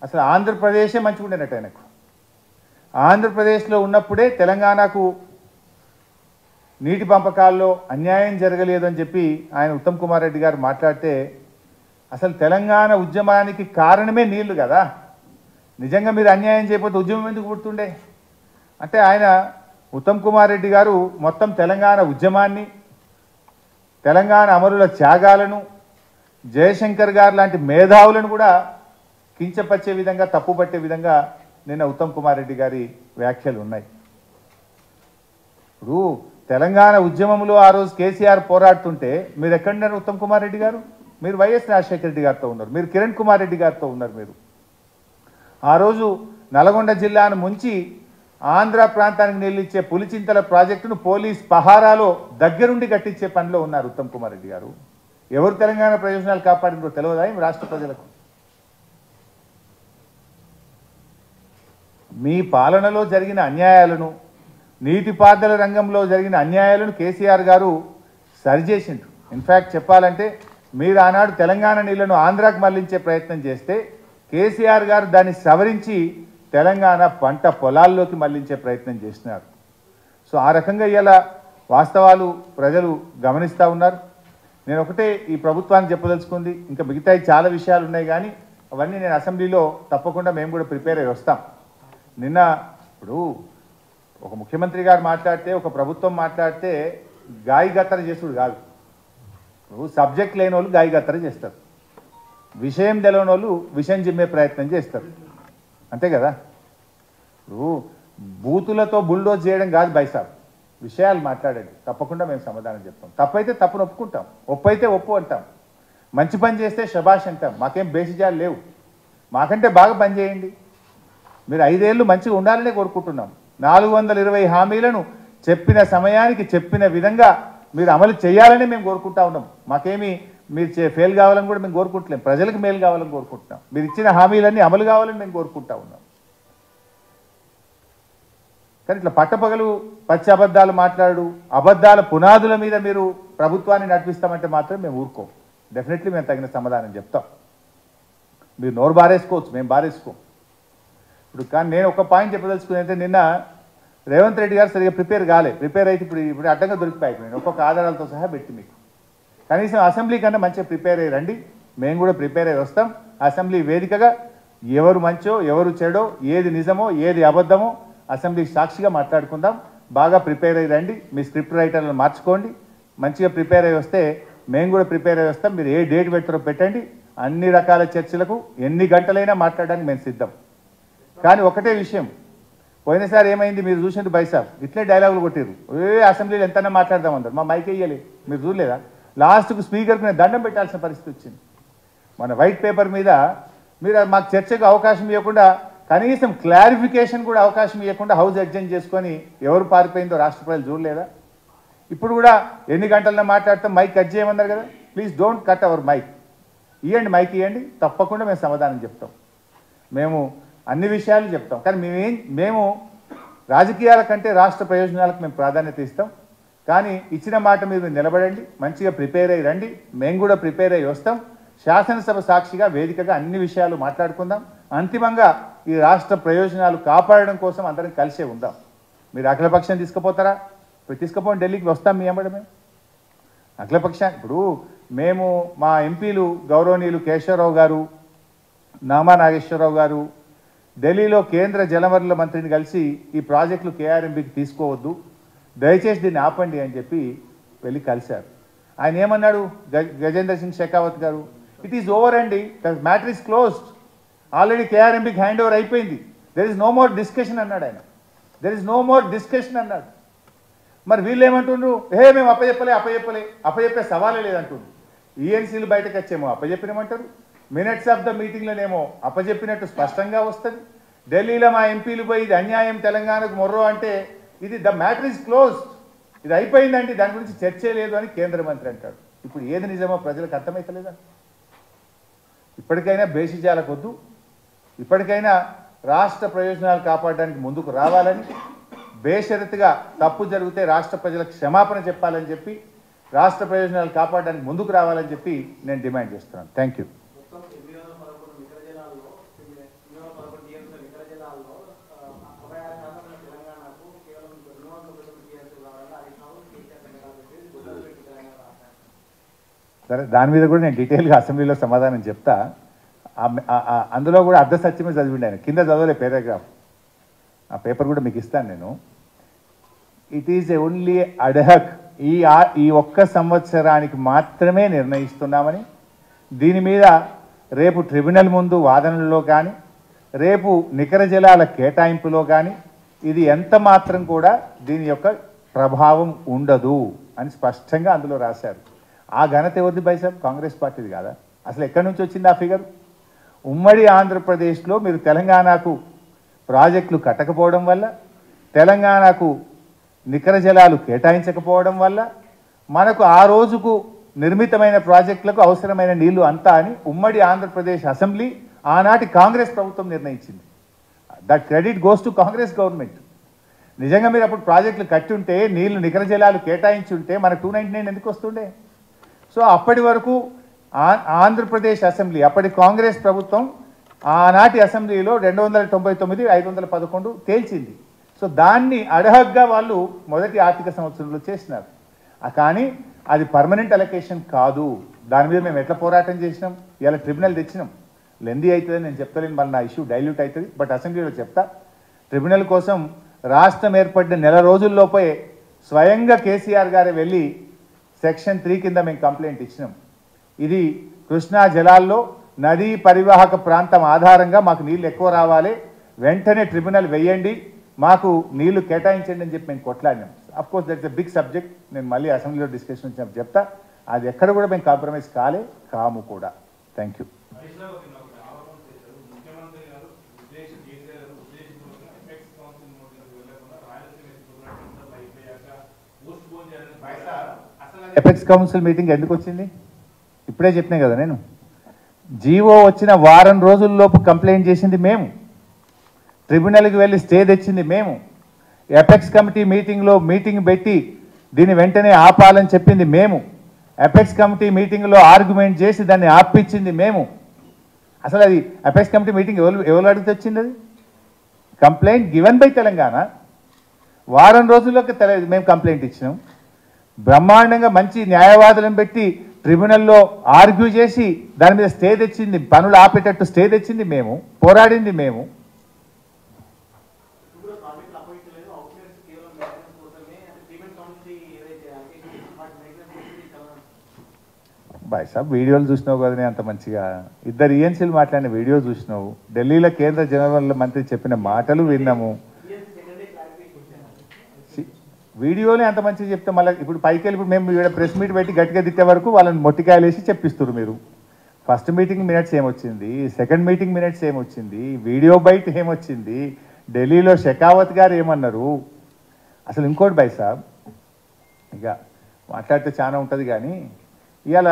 అసలు ఆంధ్రప్రదేశే మంచిగా ఉండేనట్టు ఆయనకు. ఆంధ్రప్రదేశ్లో ఉన్నప్పుడే తెలంగాణకు నీటి పంపకాల్లో అన్యాయం జరగలేదని చెప్పి ఆయన ఉత్తమ్ కుమార్ రెడ్డి గారు మాట్లాడితే, అసలు తెలంగాణ ఉద్యమానికి కారణమే నీళ్లు కదా. నిజంగా మీరు అన్యాయం చేయకపోతే ఉద్యమం ఎందుకు పుడుతుండే? అంటే ఆయన ఉత్తమ్ కుమార్ రెడ్డి గారు మొత్తం తెలంగాణ ఉద్యమాన్ని, తెలంగాణ అమరుల త్యాగాలను, జయశంకర్ గారు లాంటి మేధావులను కూడా కించపరిచే విధంగా, తప్పుపట్టే విధంగా నిన్న ఉత్తమ్ కుమార్ రెడ్డి గారి వ్యాఖ్యలు ఉన్నాయి. ఇప్పుడు తెలంగాణ ఉద్యమంలో ఆ రోజు కేసీఆర్ పోరాడుతుంటే మీరు ఎక్కడున్నారు ఉత్తమ్ కుమార్ రెడ్డి గారు? మీరు వైఎస్ రాజశేఖర రెడ్డి గారితో ఉన్నారు, మీరు కిరణ్ కుమార్ రెడ్డి గారితో ఉన్నారు. మీరు ఆ రోజు నల్గొండ జిల్లాను ముంచి ఆంధ్ర ప్రాంతానికి నిలిచే పులిచింతల ప్రాజెక్టును పోలీస్ పహారాలో దగ్గరుండి కట్టించే పనిలో ఉన్నారు ఉత్తమ్ కుమార్ రెడ్డి గారు. ఎవరు తెలంగాణ ప్రయోజనాలు కాపాడినో తెలియదా రాష్ట్ర ప్రజలకు? మీ పాలనలో జరిగిన అన్యాయాలను, నీటిపారుదల రంగంలో జరిగిన అన్యాయాలను కేసీఆర్ గారు సరిచేసిండ్రు. ఇన్ఫ్యాక్ట్ చెప్పాలంటే మీరు ఆనాడు తెలంగాణ నీళ్లను ఆంధ్రాకు మళ్లించే ప్రయత్నం చేస్తే కేసీఆర్ గారు దాన్ని సవరించి తెలంగాణ పంట పొలాల్లోకి మళ్లించే ప్రయత్నం చేసినారు. సో ఆ రకంగా ఇలా వాస్తవాలు ప్రజలు గమనిస్తూ ఉన్నారు. నేను ఒకటే ఈ ప్రభుత్వాన్ని చెప్పదలుచుకుంది, ఇంకా మిగతా చాలా విషయాలు ఉన్నాయి కానీ అవన్నీ నేను అసెంబ్లీలో తప్పకుండా మేము కూడా ప్రిపేర్ అయ్యి వస్తాం. నిన్న ఇప్పుడు ఒక ముఖ్యమంత్రి గారు మాట్లాడితే, ఒక ప్రభుత్వం మాట్లాడితే గాయగత్తర చేసుడు కాదు. ఇప్పుడు సబ్జెక్ట్ లేని వాళ్ళు గాయగత్తర చేస్తారు, విషయం తెలియని వాళ్ళు విషయం జిమ్మే ప్రయత్నం చేస్తారు, అంతే కదా. ఇప్పుడు బూతులతో బుల్డోజ్ చేయడం కాదు బైసాబ్, విషయాలు మాట్లాడండి, తప్పకుండా మేము సమాధానం చెప్తాం. తప్పైతే తప్పును ఒప్పుకుంటాం, ఒప్పు అయితే ఒప్పు అంటాం, మంచి పని చేస్తే శబాష్ అంటాం. మాకేం బేసిజాలు లేవు, మాకంటే బాగా పని చేయండి. మీరు 5 ఏళ్ళు మంచిగా ఉండాలనే కోరుకుంటున్నాం. 420 హామీలను చెప్పిన సమయానికి చెప్పిన విధంగా మీరు అమలు చేయాలని మేము కోరుకుంటా ఉన్నాం. మాకేమి మీరు ఫెయిల్ కావాలని కూడా మేము కోరుకుంటలేం, ప్రజలకు మేలు కావాలని కోరుకుంటున్నాం. మీరు ఇచ్చిన హామీలన్నీ అమలు కావాలని మేము కోరుకుంటా ఉన్నాం. కానీ ఇట్లా పట్టపగలు పచ్చి అబద్ధాలు మాట్లాడు, అబద్ధాల పునాదుల మీద మీరు ప్రభుత్వాన్ని నడిపిస్తామంటే మాత్రం మేము ఊరుకోం. డెఫినెట్లీ మేము తగిన సమాధానం చెప్తాం. మీరు నోరు బారేసుకోవచ్చు, మేము బారేసుకోం. ఇప్పుడు కానీ నేను ఒక పాయింట్ చెప్పదలుచుకుని అంటే, నిన్న రేవంత్ రెడ్డి గారు సరిగ్గా ప్రిపేర్ అయితే ఇప్పుడు అడ్డంగా దొరికిపోయి నేను ఒక్కొక్క ఆధారాలతో సహా పెట్టి మీకు కనీసం అసెంబ్లీ కన్నా మంచిగా ప్రిపేర్ అయ్యి రండి. మేము కూడా ప్రిపేర్ అయ్యి వస్తాం. అసెంబ్లీ వేదికగా ఎవరు మంచో ఎవరు చెడో, ఏది నిజమో ఏది అబద్ధమో అసెంబ్లీ సాక్షిగా మాట్లాడుకుందాం. బాగా ప్రిపేర్ అయ్యి రండి, మీ స్క్రిప్ట్ రైటర్లను మార్చుకోండి. మంచిగా ప్రిపేర్ అయ్యి వస్తే మేము కూడా ప్రిపేర్ అయ్యి వస్తాం. మీరు ఏ డేట్ పెడతారో పెట్టండి. అన్ని రకాల చర్చలకు ఎన్ని గంటలైనా మాట్లాడడానికి మేము సిద్ధం. కానీ ఒకటే విషయం, పోయినసారి ఏమైంది మీరు చూసింది బైసాబ్, ఇట్లే డైలాగులు కొట్టారు. అసెంబ్లీలో ఎంతైనా మాట్లాడదామన్నారు, మా మైక్ వేయాలి, మీరు చూడలేదా? లాస్ట్కు స్పీకర్కి నేను దండం పెట్టాల్సిన పరిస్థితి వచ్చింది. మన వైట్ పేపర్ మీద మీరు మాకు చర్చకు అవకాశం ఇవ్వకుండా, కనీసం క్లారిఫికేషన్ కూడా అవకాశం ఇవ్వకుండా హౌస్ ఎగ్జైన్ చేసుకొని ఎవరు పారిపోయిందో రాష్ట్ర ప్రజలు చూడలేదా? ఇప్పుడు కూడా ఎన్ని గంటల్లో మాట్లాడతాం, మైక్ కట్ చేయమన్నారు కదా. Please don't cut our mic, ఇవ్వండి, మైక్ ఇవ్వండి, తప్పకుండా మేము సమాధానం చెప్తాం. మేము అన్ని విషయాలు చెప్తాం. కానీ మేము రాజకీయాల కంటే రాష్ట్ర ప్రయోజనాలకు మేము ప్రాధాన్యత ఇస్తాం. కానీ ఇచ్చిన మాట మీరు నిలబడండి, మంచిగా ప్రిపేర్ అయ్యి రండి, మేము కూడా ప్రిపేర్ అయ్యి వస్తాం. శాసనసభ సాక్షిగా వేదికగా అన్ని విషయాలు మాట్లాడుకుందాం. అంతిమంగా ఈ రాష్ట్ర ప్రయోజనాలు కాపాడడం కోసం అందరం కలిసే ఉందాం. మీరు అఖిలపక్షం తీసుకుపోతారా? ఇప్పుడు తీసుకుపోండి, ఢిల్లీకి వస్తాం మీ వెంబడి. మేము అఖిలపక్షాన్ని ఇప్పుడు మేము మా ఎంపీలు గౌరవనీయులు కేశవరావు గారు, నామా నాగేశ్వరరావు గారు ఢిల్లీలో కేంద్ర జలవనరుల మంత్రిని కలిసి ఈ ప్రాజెక్టులు కేఆర్ఎంబీకి తీసుకోవద్దు, దయచేసి దీన్ని ఆపండి అని చెప్పి వెళ్ళి కలిశారు. ఆయన ఏమన్నాడు గజేంద్ర సింగ్ షెకావత్ గారు? ఇట్ ఈస్ ఓవర్ అండి, the matter is closed, already కేఆర్ఎంబీకి హ్యాండ్ ఓవర్ అయిపోయింది, there is no more discussion అన్నాడు ఆయన. There is no more discussion అన్నాడు. మరి వీళ్ళు ఏమంటుండ్రు? మేము అప్పచెప్పే సవాలే లేదంటుండ్రు. ఈఎన్సీలు బయటకు వచ్చేమో అప్పచెప్పినమంటారు, మినిట్స్ ఆఫ్ ద మీటింగ్లోనేమో అప్పచెప్పినట్టు స్పష్టంగా వస్తుంది. ఢిల్లీలో మా ఎంపీలు పోయి ఇది అన్యాయం తెలంగాణకు మొర్రో అంటే ఇది ద మ్యాటర్ ఈజ్ క్లోజ్డ్, ఇది అయిపోయిందండి, దాని గురించి చర్చే లేదు అని కేంద్ర మంత్రి అంటాడు. ఇప్పుడు ఏది నిజమో ప్రజలకు అర్థమవుతలేదా? ఇప్పటికైనా బేసిజాలకొద్దు, ఇప్పటికైనా రాష్ట్ర ప్రయోజనాలు కాపాడడానికి ముందుకు రావాలని, బేషరతుగా తప్పు జరిగితే రాష్ట్ర ప్రజలకు క్షమాపణ చెప్పాలని చెప్పి, రాష్ట్ర ప్రయోజనాలు కాపాడడానికి ముందుకు రావాలని చెప్పి నేను డిమాండ్ చేస్తున్నాను. Thank you. సరే, దాని మీద కూడా నేను డీటెయిల్గా అసెంబ్లీలో సమాధానం చెప్తా. అందులో కూడా అర్ధ సత్యమే చదివిండి ఆయన, కింద చదవలే పారాగ్రాఫ్. ఆ పేపర్ కూడా మీకు ఇస్తాను నేను. ఇట్ ఈజ్ ఓన్లీ అడ్హక్ ఈ ఒక్క సంవత్సరానికి మాత్రమే నిర్ణయిస్తున్నామని, దీని మీద రేపు ట్రిబ్యునల్ ముందు వాదనలో కానీ రేపు నికర జలాల కేటాయింపులో కానీ ఇది ఎంత మాత్రం కూడా దీని యొక్క ప్రభావం ఉండదు అని స్పష్టంగా అందులో రాశారు. ఆ ఘనత ఎవరిది బైసాబ్? కాంగ్రెస్ పార్టీది కాదా? అసలు ఎక్కడి నుంచి వచ్చింది ఆ ఫిగర్? ఉమ్మడి ఆంధ్రప్రదేశ్లో మీరు తెలంగాణకు ప్రాజెక్టులు కట్టకపోవడం వల్ల, తెలంగాణకు నికర జలాలు కేటాయించకపోవడం వల్ల మనకు ఆ రోజుకు నిర్మితమైన ప్రాజెక్టులకు అవసరమైన నీళ్లు అంతా అని ఉమ్మడి ఆంధ్రప్రదేశ్ అసెంబ్లీ ఆనాటి కాంగ్రెస్ ప్రభుత్వం నిర్ణయించింది. That credit goes to Congress government. నిజంగా మీరు అప్పుడు ప్రాజెక్టులు కట్టి ఉంటే, నీళ్లు నికర జలాలు కేటాయించి ఉంటే మనకు 299 ఎందుకు వస్తుండే? సో అప్పటి వరకు ఆంధ్రప్రదేశ్ అసెంబ్లీ, అప్పటి కాంగ్రెస్ ప్రభుత్వం ఆనాటి అసెంబ్లీలో 299, 511 తేల్చింది. సో దాన్ని అర్హగ్గా వాళ్ళు మొదటి ఆర్థిక సంవత్సరంలో చేసినారు. కానీ అది పర్మనెంట్ అలొకేషన్ కాదు. దాని మీద మేము ఎట్లా పోరాటం చేసినాం, ఇలా ట్రిబ్యునల్ తెచ్చినాం. లెందీ అవుతుందని నేను చెప్తలేను, మళ్ళీ నా ఇష్యూ డైల్యూట్ అవుతుంది. బట్ అసెంబ్లీలో చెప్తా. ట్రిబ్యునల్ కోసం రాష్ట్రం ఏర్పడిన నెల రోజుల్లోపే స్వయంగా కేసీఆర్ గారే వెళ్ళి సెక్షన్ 3 కింద మేము కంప్లైంట్ ఇచ్చినాం. ఇది కృష్ణా జలాల్లో నదీ పరివాహక ప్రాంతం ఆధారంగా మాకు నీళ్ళు ఎక్కువ రావాలి, వెంటనే ట్రిబ్యునల్ వేయండి, మాకు నీళ్లు కేటాయించండి అని చెప్పి మేము కొట్లాడినాం. Of course that's a big subject. నేను మళ్ళీ అసెంబ్లీలో డిస్కషన్ వచ్చినప్పుడు చెప్తా. అది ఎక్కడ కూడా మేము కాంప్రమైజ్ కాము కూడా. Thank you. Apex council meeting ఎందుకు వచ్చింది? ఇప్పుడే చెప్పినా కదా నేను. జీవో వచ్చిన వారం రోజుల్లోపు కంప్లైంట్ చేసింది మేము, ట్రిబ్యునల్కి వెళ్ళి స్టే తెచ్చింది మేము, ఎపెక్స్ కమిటీ మీటింగ్ పెట్టి దీన్ని వెంటనే ఆపాలని చెప్పింది మేము, ఎపెక్స్ కమిటీ మీటింగ్లో ఆర్గ్యుమెంట్ చేసి దాన్ని ఆపించింది మేము. అసలు అది ఎపెక్స్ కమిటీ మీటింగ్ ఎవరు అడిగితే వచ్చింది? అది కంప్లైంట్ గివెన్ బై తెలంగాణ. వారం రోజుల్లోకి మేము కంప్లైంట్ ఇచ్చినాం. బ్రహ్మాండంగా మంచి న్యాయవాదులను పెట్టి ట్రిబ్యునల్లో ఆర్గ్యూ చేసి దాని మీద స్టే తెచ్చింది, పనులు ఆపేటట్టు స్టే తెచ్చింది మేము, పోరాడింది మేము. బాయ్ సాబ్ వీడియోలు చూసినావు కదా అంత మంచిగా, ఇద్దరు ఈఎన్సీలు మాట్లాడిన వీడియో చూసినావు, ఢిల్లీలో కేంద్ర జనరల్ మంత్రి చెప్పిన మాటలు విన్నాము. వీడియోనే అంత మంచిగా చెప్తే మళ్ళీ ఇప్పుడు పైకి వెళ్ళి ఇప్పుడు మేము ఇక్కడ ప్రెస్ మీట్ పెట్టి గట్టిగా తిట్టే వరకు వాళ్ళని మొట్టికాయలు వేసి చెప్పిస్తారు మీరు. ఫస్ట్ మీటింగ్ మినిట్స్ ఏమొచ్చింది, సెకండ్ మీటింగ్ మినిట్స్ ఏమొచ్చింది, వీడియో బయట ఏమొచ్చింది, ఢిల్లీలో షెకావత్ గారు ఏమన్నారు? అసలు ఇంకోటి బాయ్ సాబ్, ఇక మాట్లాడితే చాలా ఉంటుంది కానీ ఇవాళ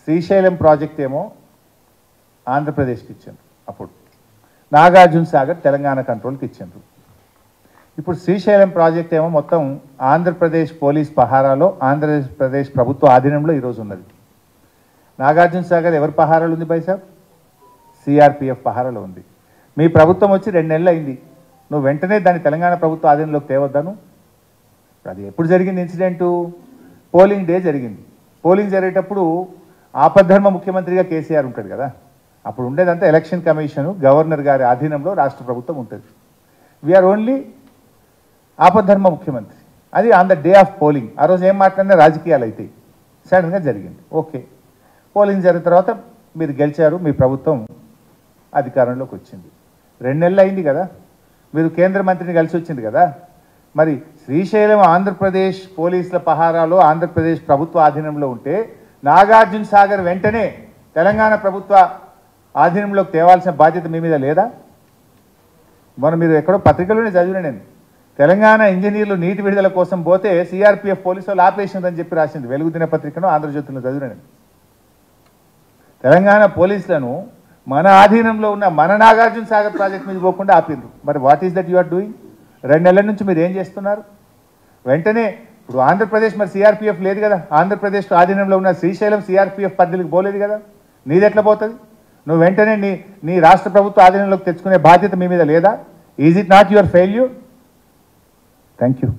శ్రీశైలం ప్రాజెక్ట్ ఏమో ఆంధ్రప్రదేశ్కి ఇచ్చారు, అప్పుడు నాగార్జున సాగర్ తెలంగాణ కంట్రోల్కి ఇచ్చారు. ఇప్పుడు శ్రీశైలం ప్రాజెక్ట్ ఏమో మొత్తం ఆంధ్రప్రదేశ్ పోలీస్ పహారాలో, ఆంధ్రప్రదేశ్ ప్రభుత్వ ఆధీనంలో ఈరోజు ఉన్నది. నాగార్జున సాగర్ ఎవరి పహారాలు ఉంది బాయ్ సాబ్? సిఆర్పిఎఫ్ పహారాలో ఉంది. మీ ప్రభుత్వం వచ్చి 2 నెలలు అయింది, నువ్వు వెంటనే దాన్ని తెలంగాణ ప్రభుత్వ ఆధీనంలోకి తేవద్దాను. అది ఎప్పుడు జరిగింది ఇన్సిడెంటు? పోలింగ్ డే జరిగింది. పోలింగ్ జరిగేటప్పుడు ఆపద్ధర్మ ముఖ్యమంత్రిగా కేసీఆర్ ఉంటాడు కదా, అప్పుడు ఉండేదంతా ఎలక్షన్ కమిషను గవర్నర్ గారి ఆధీనంలో రాష్ట్ర ప్రభుత్వం ఉంటుంది. వీఆర్ ఓన్లీ ఆపద్ధర్మ ముఖ్యమంత్రి. అది on the day of polling. ఆ రోజు ఏం మాట్లాడినా రాజకీయాలు అవుతాయి. సడన్గా జరిగింది. ఓకే, పోలింగ్ జరిగిన తర్వాత మీరు గెలిచారు, మీ ప్రభుత్వం అధికారంలోకి వచ్చింది. 2 నెలలు అయింది కదా, మీరు కేంద్ర మంత్రిని కలిసి వచ్చింది కదా. మరి శ్రీశైలం ఆంధ్రప్రదేశ్ పోలీసుల పహారాలో ఆంధ్రప్రదేశ్ ప్రభుత్వ ఆధీనంలో ఉంటే నాగార్జున సాగర్ వెంటనే తెలంగాణ ప్రభుత్వ ఆధీనంలోకి తేవాల్సిన బాధ్యత మీ మీద లేదా? మీరు ఎక్కడో పత్రికలోనే చదివిన నేను, తెలంగాణ ఇంజనీర్లు నీటి విడుదల కోసం పోతే సిఆర్పిఎఫ్ పోలీసు వాళ్ళు ఆపేసిందని చెప్పి రాసింది వెలుగు దినపత్రికను, ఆంధ్రజ్యోతిలో చదివిన నేను. తెలంగాణ పోలీసులను మన ఆధీనంలో ఉన్న మన నాగార్జున సాగర్ ప్రాజెక్ట్ మీద పోకుండా ఆపిండ్రు. మరి what is that you are doing? 2 నెలల నుంచి మీరు ఏం చేస్తున్నారు? వెంటనే ఇప్పుడు ఆంధ్రప్రదేశ్ మరి సిఆర్పిఎఫ్ లేదు కదా, ఆంధ్రప్రదేశ్ ఆధీనంలో ఉన్న శ్రీశైలం సిఆర్పిఎఫ్ పరిధికి పోలేదు కదా, నీది ఎట్లా పోతుంది? నువ్వు వెంటనే నీ రాష్ట్ర ప్రభుత్వ ఆధీనంలోకి తెచ్చుకునే బాధ్యత మీ మీద లేదా? Is it not your failure? Thank you.